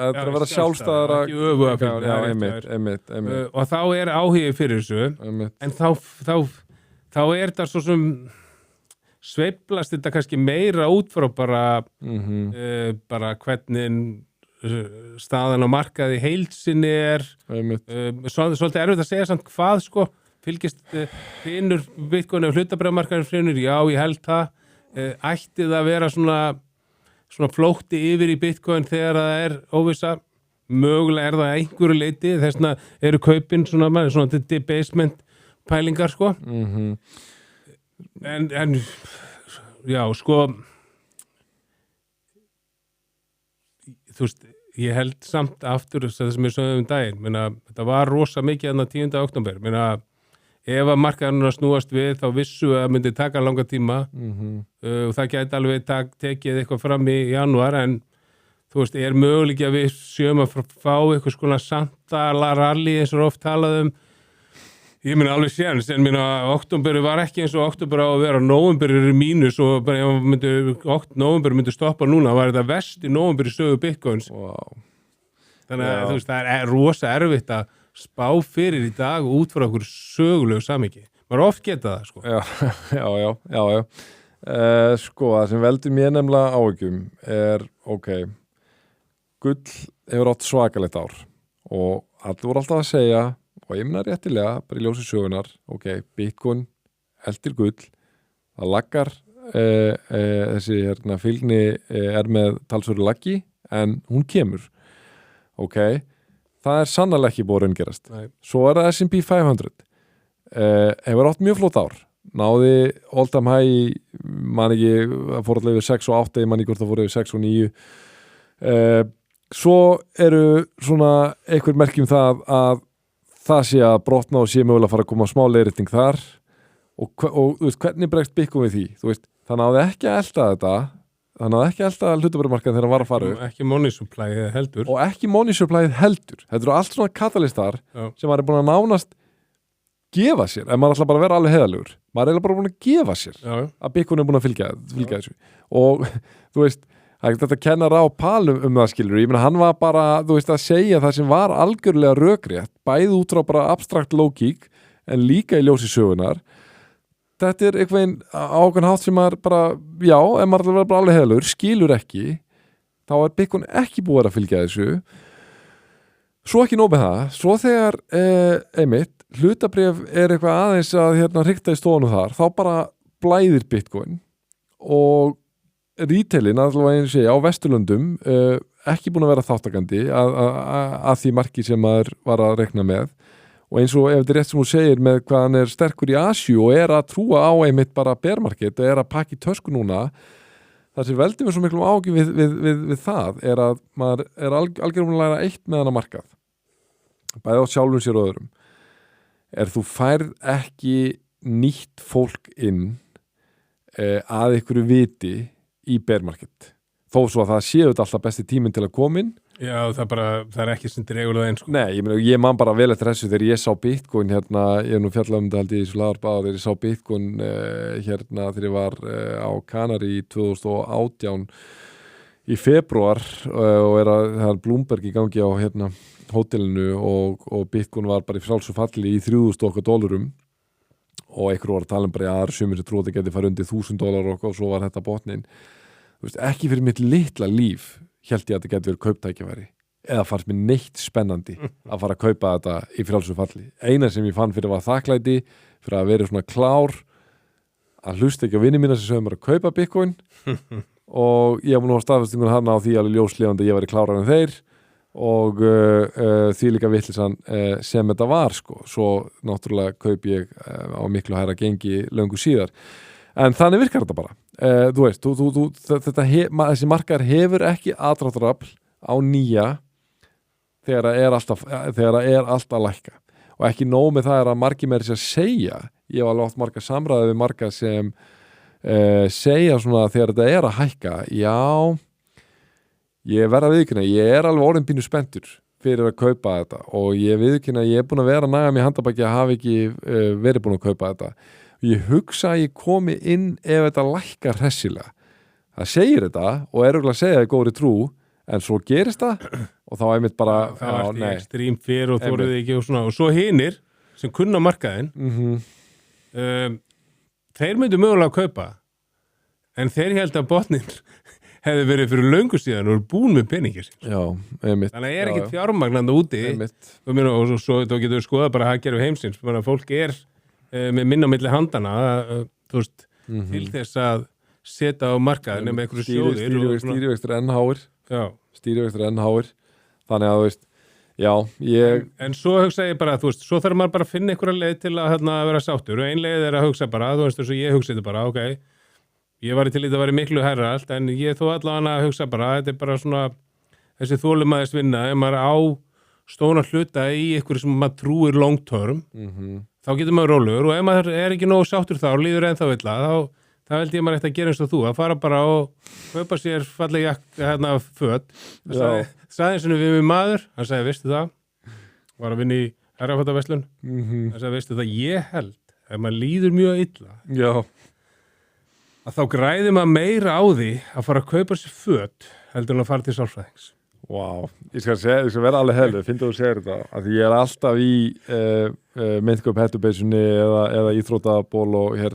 að vera sjálfstæðara ekki öfuga fylgni einmitt. Og þá er áhugi fyrir þessu en þá er þetta svo sem sveiflast þetta kannski meira út frá bara hvernig staðan á markaði heilsinni er svolítið erfitt að segja samt hvað sko fylgist hrinur Bitcoin og hlutabréfamarkaðurinn hrinur, já ég held það ætti það að vera svona flótti yfir í Bitcoin þegar það er óvissa mögulega er það einhverju leiti þess vegna eru kaupin svona debasement pælingar sko en já sko þú veist, ég held samt aftur það sem ég sögði daginn, þetta var rosa mikið þarna 10. október, ef að markaðurinn að snúast við þá vissu að myndi taka langa tíma og það gæti alveg tekið eitthvað fram í janúar en þú veist, er möguleiki að við sjöum að fá eitthvað skona Santa-rally eins og oft talaðum ég alveg séns, en október var ekki eins og október á að vera nóvember er mínus og bara ef nóvember myndi stoppa núna, var þetta versti nóvember í sögu Bitcoins þannig að þú veist, það er rosa erfitt að spá fyrir í dag og út frá okkur sögulegu samhengi. Maður oft geta það, sko. Já. Sko, það sem veldur mér nefnilega áhyggjum er, gull hefur átt svakalegt ár og allir voru alltaf að segja og ég meina réttilega, bara í ljósi sögunar, Bitcoin, eldir gull, það laggar, þessi fylgni er með talsverðu laggi, en hún kemur, það er sannarlega ekki búið að raungerast. Svo er það S&P 500, hefur átt mjög flott ár, náði all time high, man ekki, það fór allavega yfir 6 og 8, ég man ekki hvort það fór yfir 6 og 9, svo eru svona einhver merkjum það að það sé að brotna og sé mögulega að fara að koma smá leiðrétting þar og þú veist, hvernig bregst Bitcoin við því? Þú veist, það náði ekki að elta þetta, það náði ekki að elta hlutabréfamarkaðinn þegar hann var að fara upp. Ekki money supply heldur. Og ekki money supply heldur. Þetta eru allt svona katalistar sem maður er búin að nánast gefa sér, en maður ætla bara að vera alveg heiðalegur. Maður er bara búin að gefa sér að Bitcoin er búin að fylgja þessu. Og þú veist, þetta kennar á palum það skilur, ég meina hann var bara, þú veist, að segja það sem var algjörlega rökrétt, bæði út frá bara abstrakt lógík en líka í ljósi sögunar þetta er einhvern ákveðin hátt sem maður bara, já, ef maður verður bara alveg heiðalur, skilur ekki, þá er Bitcoin ekki búið að fylgja þessu. Svo ekki nóg með það, svo þegar einmitt, hlutabréf er eitthvað aðeins að hrikta í stofunum þar, þá bara blæðir Bitcoin og retailin, allavega einu segja, á Vesturlöndum ekki búin að vera þáttakandi að því marki sem maður var að rekna með og eins og ef þetta er rétt sem hún segir með hvað hann er sterkur í Asíu og er að trúa á einmitt bara bear market og er að pakka í tösku núna, það sem veldur mér svo miklu ágjum við það er að maður er algjörlega að læra eitt með hana markað, bæði á sjálfum sér og öðrum, er þú færð ekki nýtt fólk inn að ykkur viti í bear market, þó svo að það séu þetta alltaf besti tíminn til að koma inn. Já, það er ekki sem dregulega eins. Nei, ég man bara vel eftir þessu þegar ég sá Bitcoin ég er nú fjallað þetta held ég í svo laðarbáð þegar ég sá Bitcoin þegar ég var á Kanari í 2018 í febrúar og það er Bloomberg í gangi á hótelinu og Bitcoin var bara í frálsu falli í $3,000 og einhver var að tala bara að sumir sem trúið geti farið undir $1,000 og svo var þetta botnin. Þú veist, ekki fyrir mitt litla líf held ég að þetta geti verið kauptækifæri eða fannst mér neitt spennandi að fara að kaupa þetta í frjálsu falli. Eina sem ég fann fyrir var þakklæti fyrir að vera svona klár að hlusta ekki á vini mína sem sögum að kaupa Bitcoin og ég hef nú á staðfestingun hana á því alveg ljóslefandi ég væri klárar en þeir og því líka vittlisann sem þetta var sko. Svo náttúrulega kaup ég á miklu hærra gengi löngu síðar. En þannig virkar þetta bara. Þú veist, þessi markaður hefur ekki aðdráttarafl á nýja þegar það er allt að lækka. Og ekki nóg með það að margir með þess að segja, ég hef alveg átt marga samræði við marga sem segja svona þegar þetta er að hækka, já, ég verða viðurkenna, ég er alveg orðin pínu spenntur fyrir að kaupa þetta og ég viðurkenna, ég er búin að vera næga mér handabaki að hafa ekki verið búin að kaupa þetta. Ég hugsa að ég komi inn ef þetta lækkar hressilega. Það segir þetta og er auðvitað að segja það í góðri trú en svo gerist það og þá er mitt bara það var í ekstrím fyrir og þóruði ekki og svona og svo hinir sem kunna markaðinn þeir myndu mögulega að kaupa en þeir held að botnin hefði verið fyrir löngu síðan og eru búin með peningir. Já, einmitt. Þannig að það er ekkit fjármagnandi úti og svo þá getur við skoða bara hagkerfi heimsins bara að fólk er með minna á milli handana þú veist, til þess að setja á markaðinu með einhverju sjóðir stýrivextir enn háir þannig að þú veist já, en svo hugsa ég bara, þú veist, svo þarf maður bara að finna einhverja leið til að vera sáttur og ein leið er að hugsa bara, þú veist, þess að ég hugsa þetta bara ok, ég var til í þetta að vera miklu hærra allt, en ég þó allavega að hugsa bara þetta er bara svona, þessi þolumæðist vinna, ef maður á stóna hluta í einhverju sem maður trúir long term þá getur maður rólegur og ef maður er ekki nógu sáttur þá líður ennþá illa þá held ég maður eftir að gera eins og þú að fara bara og kaupa sér fallega föt sagði eins og við með maður hann sagði, veistu það var að vinna í herrafataverslun hann sagði, veistu það, ég held ef maður líður mjög illa að þá græði maður meira á því að fara að kaupa sér föt heldur en að fara til sálfræðings. Vá, ég skal vera alveg heilu, finnst þú að segja þetta að því ég er alltaf í myndköp hettubeysunni eða íþróttaból og ég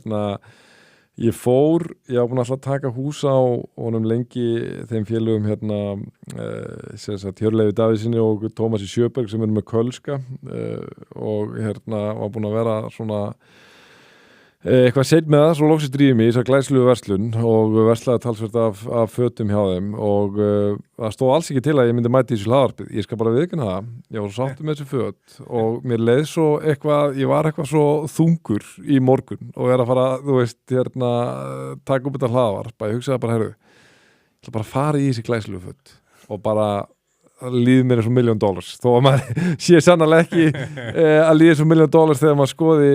var búin alltaf að taka hús á honum lengi þeim félögum Hjörleifi Davíðssyni og Tómasi Sjöberg sem eru með Kölska og var búin að vera svona eitthvað seitt með það, svo loksist drífum í þessar glæslugu verslun og verslaði talsvert af fötum hjá þeim og það stóð alls ekki til að ég myndi mæti í þessu hlaðarpið, ég skal bara viðurkenna það ég var svo sáttur með þessu föt og mér leið svo eitthvað, ég var eitthvað svo þungur í morgun og er að fara, þú veist, taka upp þetta hlaðvarp, ég hugsaði bara, ég ætla bara að fara í þessi glæslugu föt og bara líður mér eins og $1 million þó að maður sé sannarlega ekki að líður eins og $1 million þegar maður skoði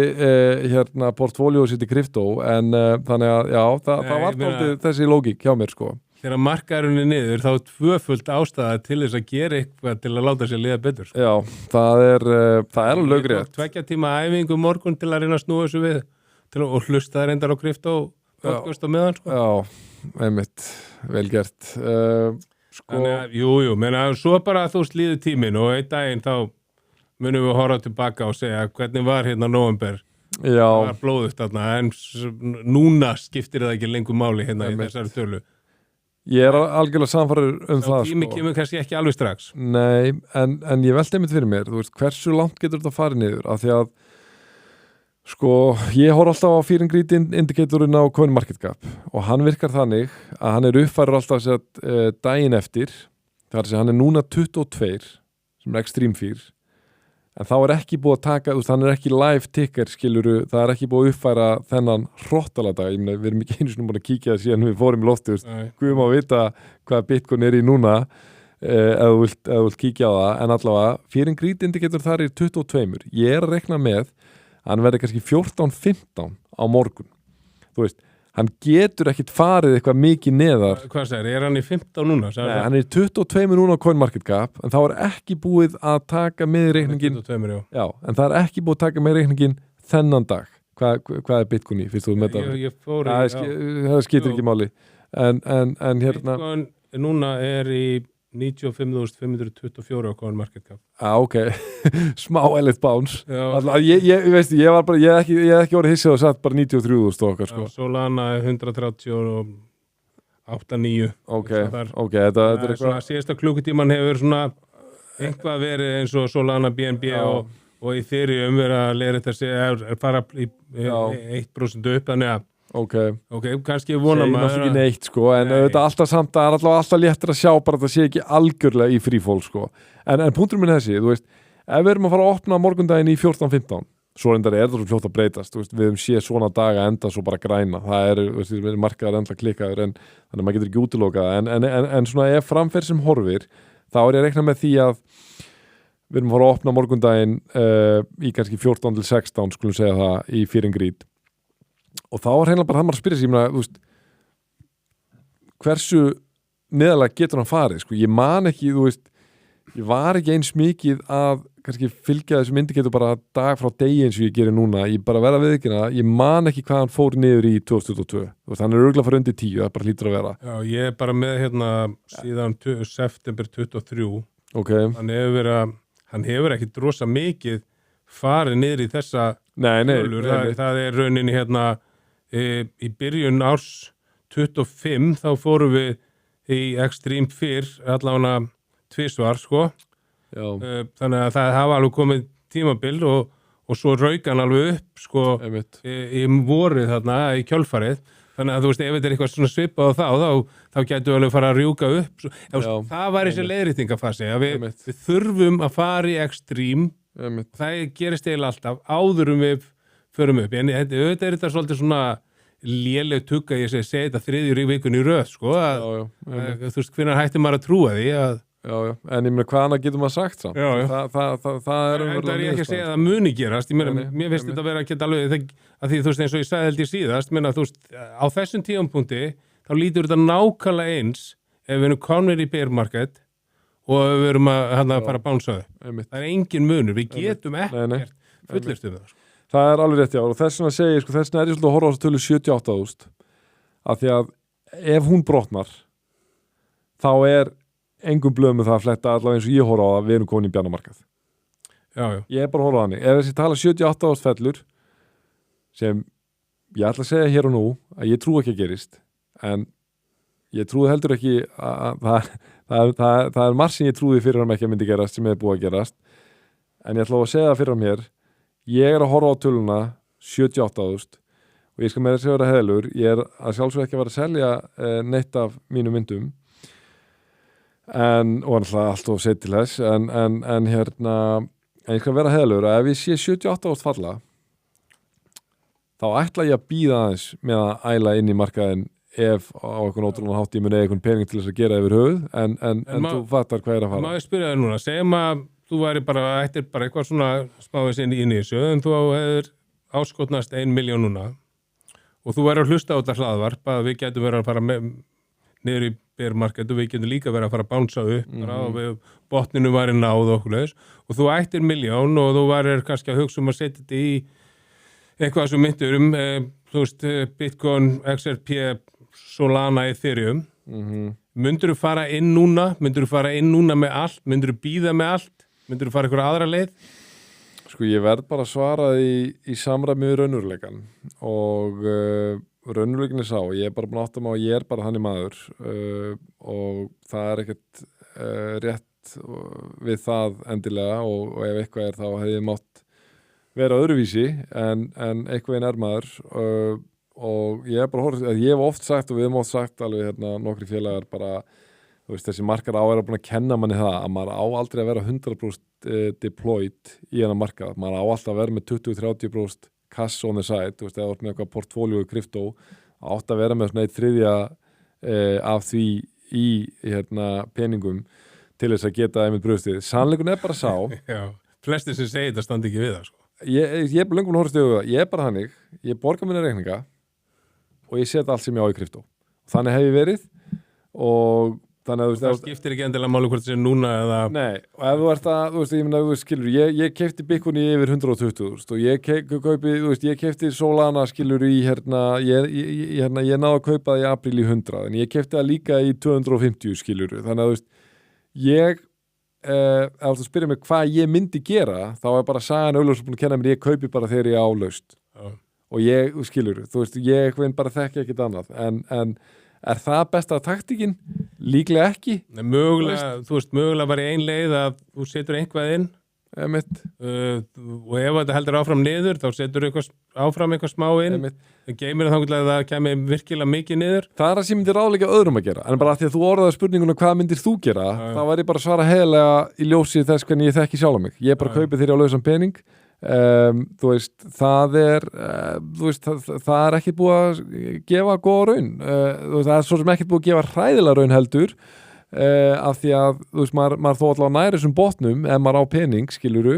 portfóljóðu sitt í kryptó en þannig að já, það var alltaf þessi lógík hjá mér sko. Þegar markaðurinn er niður þá tvöfult ástæða til þess að gera eitthvað til að láta sér líða betur sko. Já, það er alveg lögrétt 2 tíma æfingu morgun til að reyna að snúa þessu við og hlusta það reyndar á kryptó podcast á meðan sko. Já, einmitt, vel gert Þannig að, jú, menna, svo bara þú slíður tíminn og einn daginn þá munum við horfa tilbaka og segja hvernig var nóvember Já, það var blóðugt þarna, en núna skiptir það ekki lengur máli hérna í Einmitt. þessari tölu. ég er algjörlega samfæður Sá það tími kemur kannski ekki alveg strax. Nei, en ég velti einmitt fyrir mér, þú veist, hversu langt getur þetta farið niður, af því að sko, ég horf alltaf á fear and greed indicatorinn á CoinMarketCap og hann virkar þannig að hann er uppfærður alltaf sett daginn eftir, það er að segja hann er núna 22, sem er extreme fear, en þá er ekki búið að taka, þú veist, hann er ekki live ticker, skiluru, það er ekki búið að uppfæra þennan hrottaladag, ég meina, við erum ekki einu sinni búin að kíkja það síðan við fórum í loftið, guðum að vita hvað Bitcoin er í núna, eða þú vilt kíkja á það, en allavega, fear and greed indicator þar er 22, ég er að rekna með, hann verði kannski 14-15 á morgun, þú veist, hann getur ekkit farið eitthvað mikið neðar. Hvað segir, hann í 15 núna? Nei, hann er í 22 núna á CoinMarketCap, en þá er ekki búið að taka með reikningin, 22, já, en það er ekki búið að taka með reikningin þennan dag. Hvað er Bitcoin í, fyrst þú með það? Ég fór Það skiptir ekki máli, en hérna... Bitcoin núna er í 95.524 á CoinMarketCap. Ok, smá elit bounce. Já. Ég veist, ég hef ekki orðið hissið og satt bara 93.000 okkar, sko. Solana er 138,9. Ok, þetta er eitthvað... Síðasta klukkutíman hefur svona eitthvað verið eins og Solana, BNB og Ethereum verið að leira þessi fara í 1% upp, þannig að Ok, kannski vonum að... Segir náttúrulega ekki neitt, sko, en þetta alltaf samt, það er alltaf léttir að sjá bara að það sé ekki algjörlega í frífól, sko. En punktur minn þessi, þú veist, ef við erum að fara að opna morgundaginn í 14-15, svo reyndar það svo fljótt að breytast, þú veist, við höfum séð svona daga enda svo bara græna, það er, þú veist, markaðar enda klikkaður, en þannig að maður getur ekki útilokað, en svona ef framferð sem horfir, þá er ég að rekna með því að við erum að fara að opna morgundaginn í kannski 14-16, skulum segja það, í fear and greed. Og þá er heimlega bara það maður að spyrja sig, þú veist, hversu neðalega getur hann farið, sko, ég man ekki, þú veist, ég var ekki eins mikið að kannski fylgja þessum indikator bara dag frá degi eins og ég gerir núna, ég bara verða viðkynna, ég man ekki hvað hann fór niður í 2022, þú veist, hann er örgulega farið undir 10, það bara hlýtur að vera. Já, ég er bara með hérna síðan september 23, hann hefur ekki drosa mikið farið niður í þessa tölur, það er rauninni hérna í byrjun árs 25 þá fórum við í Extreme Fear allavega tvisvar, sko. Þannig að það hafa alveg komið tímabil og svo rauk hann alveg upp, sko, í vorið þarna í kjölfarið. Þannig að þú veist, ef þetta er eitthvað svona svipað á þá gætu við alveg fara að rjúka upp. Það var þessi leiðréttingafasi, að við þurfum að fara í Extreme. Það gerist eiginlega alltaf áðurum við förum upp, en auðvitað er þetta svolítið svona léleg tugga, ég segi þetta þriðjur í vikunni í röð, sko, þú veist, hvenær hætti maður að trúa því að... Já, en ég meina, hvað annað getur maður sagt samt? Það er umverulega ég ekki að segja að það muni gerast, ég meina, mér finnst þetta að vera að geta alveg, að því þú veist, eins og ég sagði held ég síðast, meina, þú veist, á þessum tímapunkti, þá lítur þetta nákvæmlega eins ef við erum komnir í bear market og við erum að fara að bánsa upp. Það er engin munur, við getum ekkert fullist um það. Það er alveg rétt, já, og þess vegna segi ég, sko, þess vegna er ég svolítið að horfa á þessu tölu 78.000, af því að ef hún brotnar, þá er engum blöðum með það að fletta allavega eins og ég horfa á það, við erum komin í bjarnamarkað. Já. Ég er bara að horfa á þannig. Ef þessi tala 78.000 fellur, sem ég ætla að segja hér og nú, að ég trú ekki að gerist, en ég trúi heldur ekki að það er margt sem ég trúi fyrir hann ekki að myndi gerast, sem er búið að gerast, en ég ætla að segja það fyrir hann mér. Ég er að horfa á töluna 78.000 og ég skal með þessi vera heðlur. Ég er að sjálfsög ekki að vera að selja neitt af mínum myndum og alltaf sett til þess en hérna ég skal vera heðlur að ef ég sé 78.000 falla þá ætla ég að bíða aðeins með að æla inn í markaðin ef á einhvern ótrúlega hátt ég muni einhvern pening til þess að gera yfir höfuð en þú fattar hvað er að fara. Má ég spyrja þér núna, segjum að þú væri bara, ættir bara eitthvað svona smáðis inn í þessu, en þú hefur áskotnast 1 milljón núna og þú væri að hlusta á þetta hlaðvarp að við getum verið að fara niður í bear market og við getum líka verið að fara að bánsa upp og við botninu væri náð og okkur leis og þú ættir 1 milljón og þú væri kannski að hugsa að setja þetta í eitthvað sem myndur þú veist, Bitcoin, XRP, Solana, Ethereum. Myndur þú fara inn núna? Myndur þú fara inn núna með allt? Myndur þú bíða með allt? Myndur þú fara eitthvað aðra leið? Sko ég verð bara að svara í samræmi við raunveruleikan og raunveruleikin sá, ég bara búin að átta mig á að ég bara þannig maður og það ekkert rétt við það endilega og ef eitthvað þá hefði mátt vera öðruvísi en eitthvað maður og ég bara horfði, ég hef oft sagt og við hefum oft sagt alveg nokkri félagar bara, þú veist, þessi markar búin að kenna manni það að maður á aldrei að vera 100% deployed í hennar markað, maður á alltaf að vera með 20-30% cash on the side, þú veist, eða með eitthvað portfóljó í kryptó, átt að vera með svona 1/3 af því í peningum til þess að geta einmitt brugðstið. Sannleikurinn bara sá Já, flestir sem segir þetta standi ekki við það sko. Ég er bara löngun að horfast í augu það, ég er bara hannig, ég borga minna reikninga og ég set allt sem ég á í kryptó. Þannig hef ég verið og þannig að það skiptir ekki endilega máli hvort það sé núna eða... Nei, og ef þú ert að, þú veist, ég meina, þú skilur, ég keypti Bitcoin í yfir 120.000 og ég kaupi, þú veist, ég keypti Solana, skilur, í ég náði að kaupa það í apríl í 100, en ég keypti það líka í 250, skilur, þannig að, þú veist, ef þú spyrir mig hvað ég myndi gera, þá bara sagan auðvitað búin að kenna mér, ég kaupi bara þegar ég á laust. Og ég, skilur, þú veist, ég bara þekki ekkert annað, en er það besta taktíkin? Líklega ekki. Mögulega, þú veist, mögulega bara ein leið að þú setur einhvað inn og ef þetta heldur áfram niður, þá setur áfram eitthvað smá inn. Það geymir þá að það kemur virkilega mikið niður. Það það sem myndir ráðleika öðrum að gera. En bara að því að þú orðaði spurninguna hvað myndir þú gera, þá var ég bara að svara heiðlega í ljósi þess hvernig ég þekki sjálf mig. Ég bara kaupi þér á lausan pening. Þú veist, það er ekki búið að gefa góða raun, það er svo sem ekki búið að gefa hræðilega raun heldur af því að, þú veist, maður þó allavega næri þessum botnum ef maður á pening, skiluru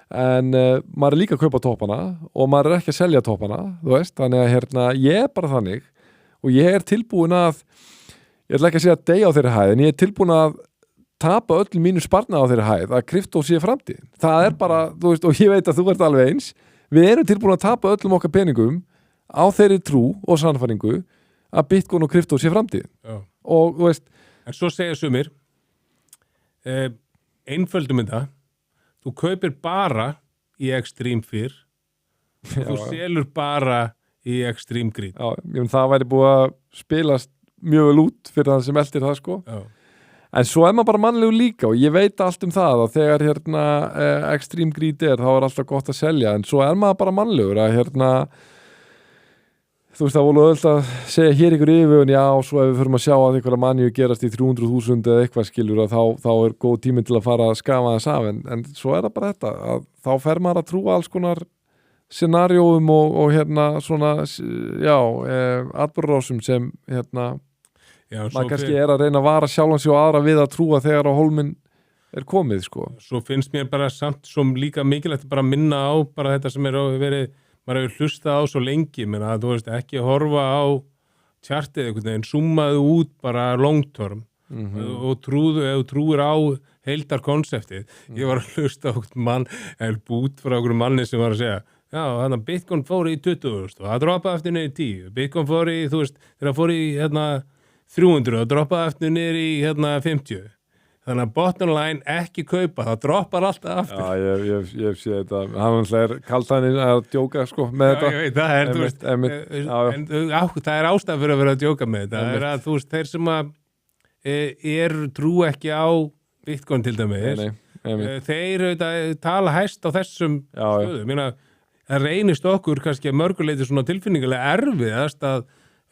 en maður er líka að kaupa toppana og maður er ekki að selja toppana, þú veist, þannig að ég er bara þannig og ég er tilbúin að, ég ætla ekki að segja að deyja á þeirri hæð, en ég er tilbúin að tapa öllum mínu sparnað á þeirri hæð að kryptó sé framtíðin. Það er bara, þú veist, og ég veit að þú ert alveg eins, við erum tilbúin að tapa öllum okkar peningum á þeirri trú og sannfæringu að Bitcoin og kryptó sé framtíðin. Og þú veist, en svo segja sumir einföldum þetta, þú kaupir bara í Extreme Fear og þú selur bara í Extreme Greed. Já, ég finn það væri búið að spilast mjög vel út fyrir það sem eldir það, sko. Já. En svo er maður bara mannlegur líka og ég veit allt um það og þegar Extreme Greed þá er alltaf gott að selja, en svo er maður bara mannlegur að þú veist, það voru öll að segja hér ykkur yfirvögun, já, og svo ef við förum að sjá að einhverja manju gerast í 300.000 eða eitthvað, skilur, að þá er góð tíminn til að fara að skafa þess af, en svo er það bara þetta, að þá fer maður að trúa alls konar scenarióum og svona, já, atburðarásum sem, maður kannski er að reyna að vara sjálfan sig og aðra við að trúa þegar á hólminn er komið, sko. Svo finnst mér bara samt som líka mikilvægt bara að minna á bara þetta sem verið, maður hefur hlustað á svo lengi, menn að þú veist ekki að horfa á tjartið einhvern veginn, summaðu út bara long term og trúir á heildarkonseptið. Ég var að hlusta á mann, bút frá okkur manni sem var að segja, já, þannig að Bitcoin fór í 20.000 og það droppaði eftir niður í 10. Bitcoin fór í, þú veist, þegar það fór í 300 og droppaði eftir niður í 50. Þannig að bottom line ekki kaupa, það droppar alltaf aftur. Já, ég sé þetta. Hann er kaltaninn að djóka, sko, með þetta. Já, ég veit, það er, þú veist, en það er ástæð fyrir að vera að djóka með þetta. Það er að, þú veist, þeir sem trú ekki á Bitcoin til dæmis, þeir tala hæst á þessum stöðum. Það reynist okkur kannski að mörguleiti svona tilfinningulega erfiðast að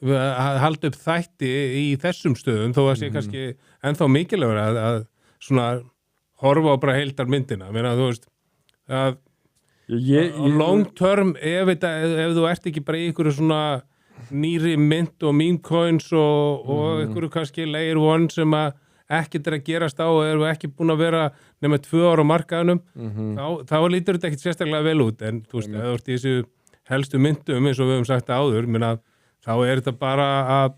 halda upp þætti í þessum stöðum, þó að sé kannski ennþá mikilvægur að svona horfa á bara heildar myndina. Þú veist, að long term, ef þú ert ekki bara í ykkur svona nýri mynd og meme coins og ykkur kannski layer one sem að ekkert að gerast á og eru ekki búin að vera nema 2 ára á markaðunum, þá lítur þetta ekkert sérstaklega vel út, en þú veist, ef þú ert í þessu helstu myndum eins og við höfum sagt áður, þá er þetta bara að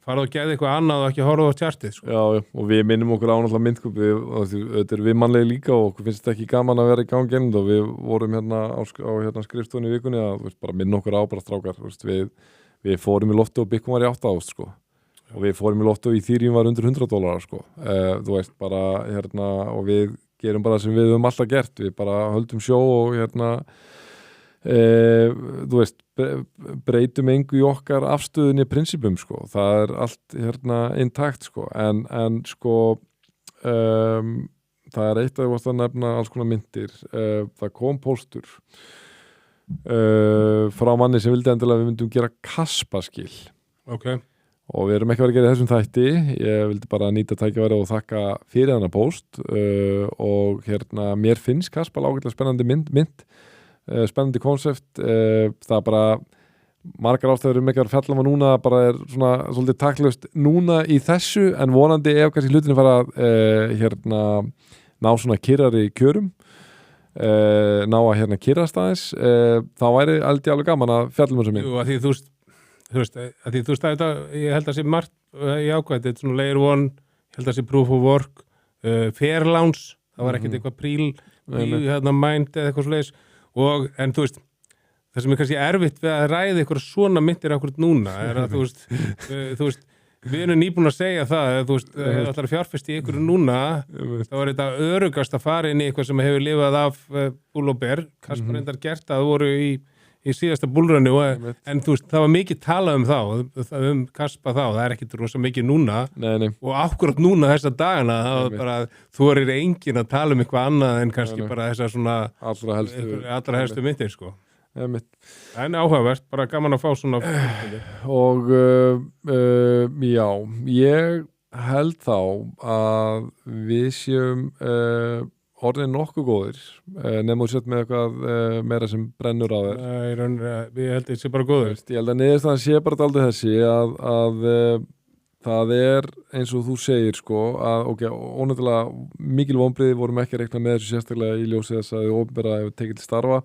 fara og geða eitthvað annað og ekki horfa á tjartið, sko. Já, og við minnum okkur á náttúrulega myndkup, þetta er við mannlega líka og okkur finnst þetta ekki gaman að vera í gangi og við vorum á skrifstofunni í vikunni að bara minna okkur á bara strákar, við fórum í lotto og Bitcoin var í 8.000, sko. Og við fórum í lotto og Ethereum var undir $100, sko. Þú veist, bara, og við gerum bara sem við höfum alltaf gert, við bara höldum sjó og þú veist, breytum engu í okkar afstöðunni prinsipum, sko, það allt intakt, sko, en sko það eitt að þú varst að nefna alls konar myndir, það kom póstur frá manni sem vildi endilega við myndum gera kaspaskil og við erum ekki verið að gera þessum þætti, ég vildi bara nýta tækifæri og þakka fyrir þennan póst og mér finnst Kaspal ágætlega spennandi mynd spennandi konsept, það bara margar ástæður ekki að fjalla núna, bara svona svolítið taklaust núna í þessu, en vonandi ef kannski hlutinu fara að ná svona kyrrari kjörum ná að kyrrast aðeins, þá væri aldrei alveg gaman að fjalla þessa mynd. Jú, að því þú veist að ég held að sé margt í ákvæði, þetta er svona layer one, ég held að sé proof of work, fair launch, það var ekkert eitthvað príl mind eða eitthvað svoleiðis, en þú veist, það sem er kannski erfitt við að ræða eitthvað svona myndir akkurat núna, er að þú veist, við erum nýbúin að segja það, þú veist, ef það er fjárfest í ykkur núna, þá er þetta örugast að fara inn í eitthvað sem hefur lifað af búl og ber, Kaspar reyndar gert að það voru í síðasta búlrunni, en þú veist, það var mikið talað um Kaspa þá, það er ekkit rosa mikið núna, og akkurat núna þessa dagana, það var bara, þú er enginn að tala um eitthvað annað en kannski bara þessa svona allra helstu myndir, sko. En áhugavert, bara gaman að fá svona og já, ég held þá að við séum orðin nokkuð góðir nefnum sett með eitthvað meira sem brennur á þér. Ég held að það sé bara góður. Ég held að niðurstaðan sé bara dálítið þessi að það eins og þú segir, sko, að ónættilega mikil vonbrigði vorum ekki að reikna með þessu sérstaklega í ljósi þess að þið opinbera hefur tekið til starfa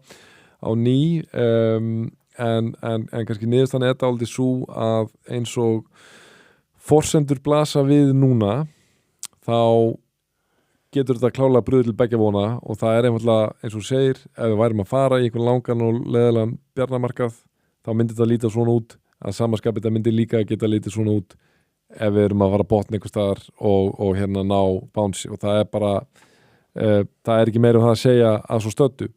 á ný, en kannski niðurstaðan er dálítið svo að eins og forsendur blasa við núna, þá getur þetta klálega brugðið til beggja vona og það er einfaldlega, eins og segir, ef við værum að fara í einhvern langan og leðilegan bjarnamarkað, þá myndi þetta líta svona út, að samaskapið þetta myndi líka geta lítið svona út ef við erum að fara að botna einhvers staðar og ná bánsi, og það er bara það er ekki meira um það að segja að svo stöddu.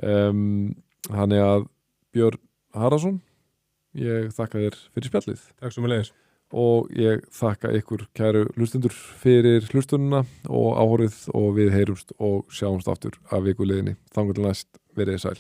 Þannig að Björn Harðarson, ég þakka þér fyrir spjallið. Takk sem við leiðis. Og ég þakka ykkur kæru hlustundur fyrir hlustununa og áhorfið, og við heyrumst og sjáumst aftur af vikuleiðinni. Þangað til næst, verið sæl.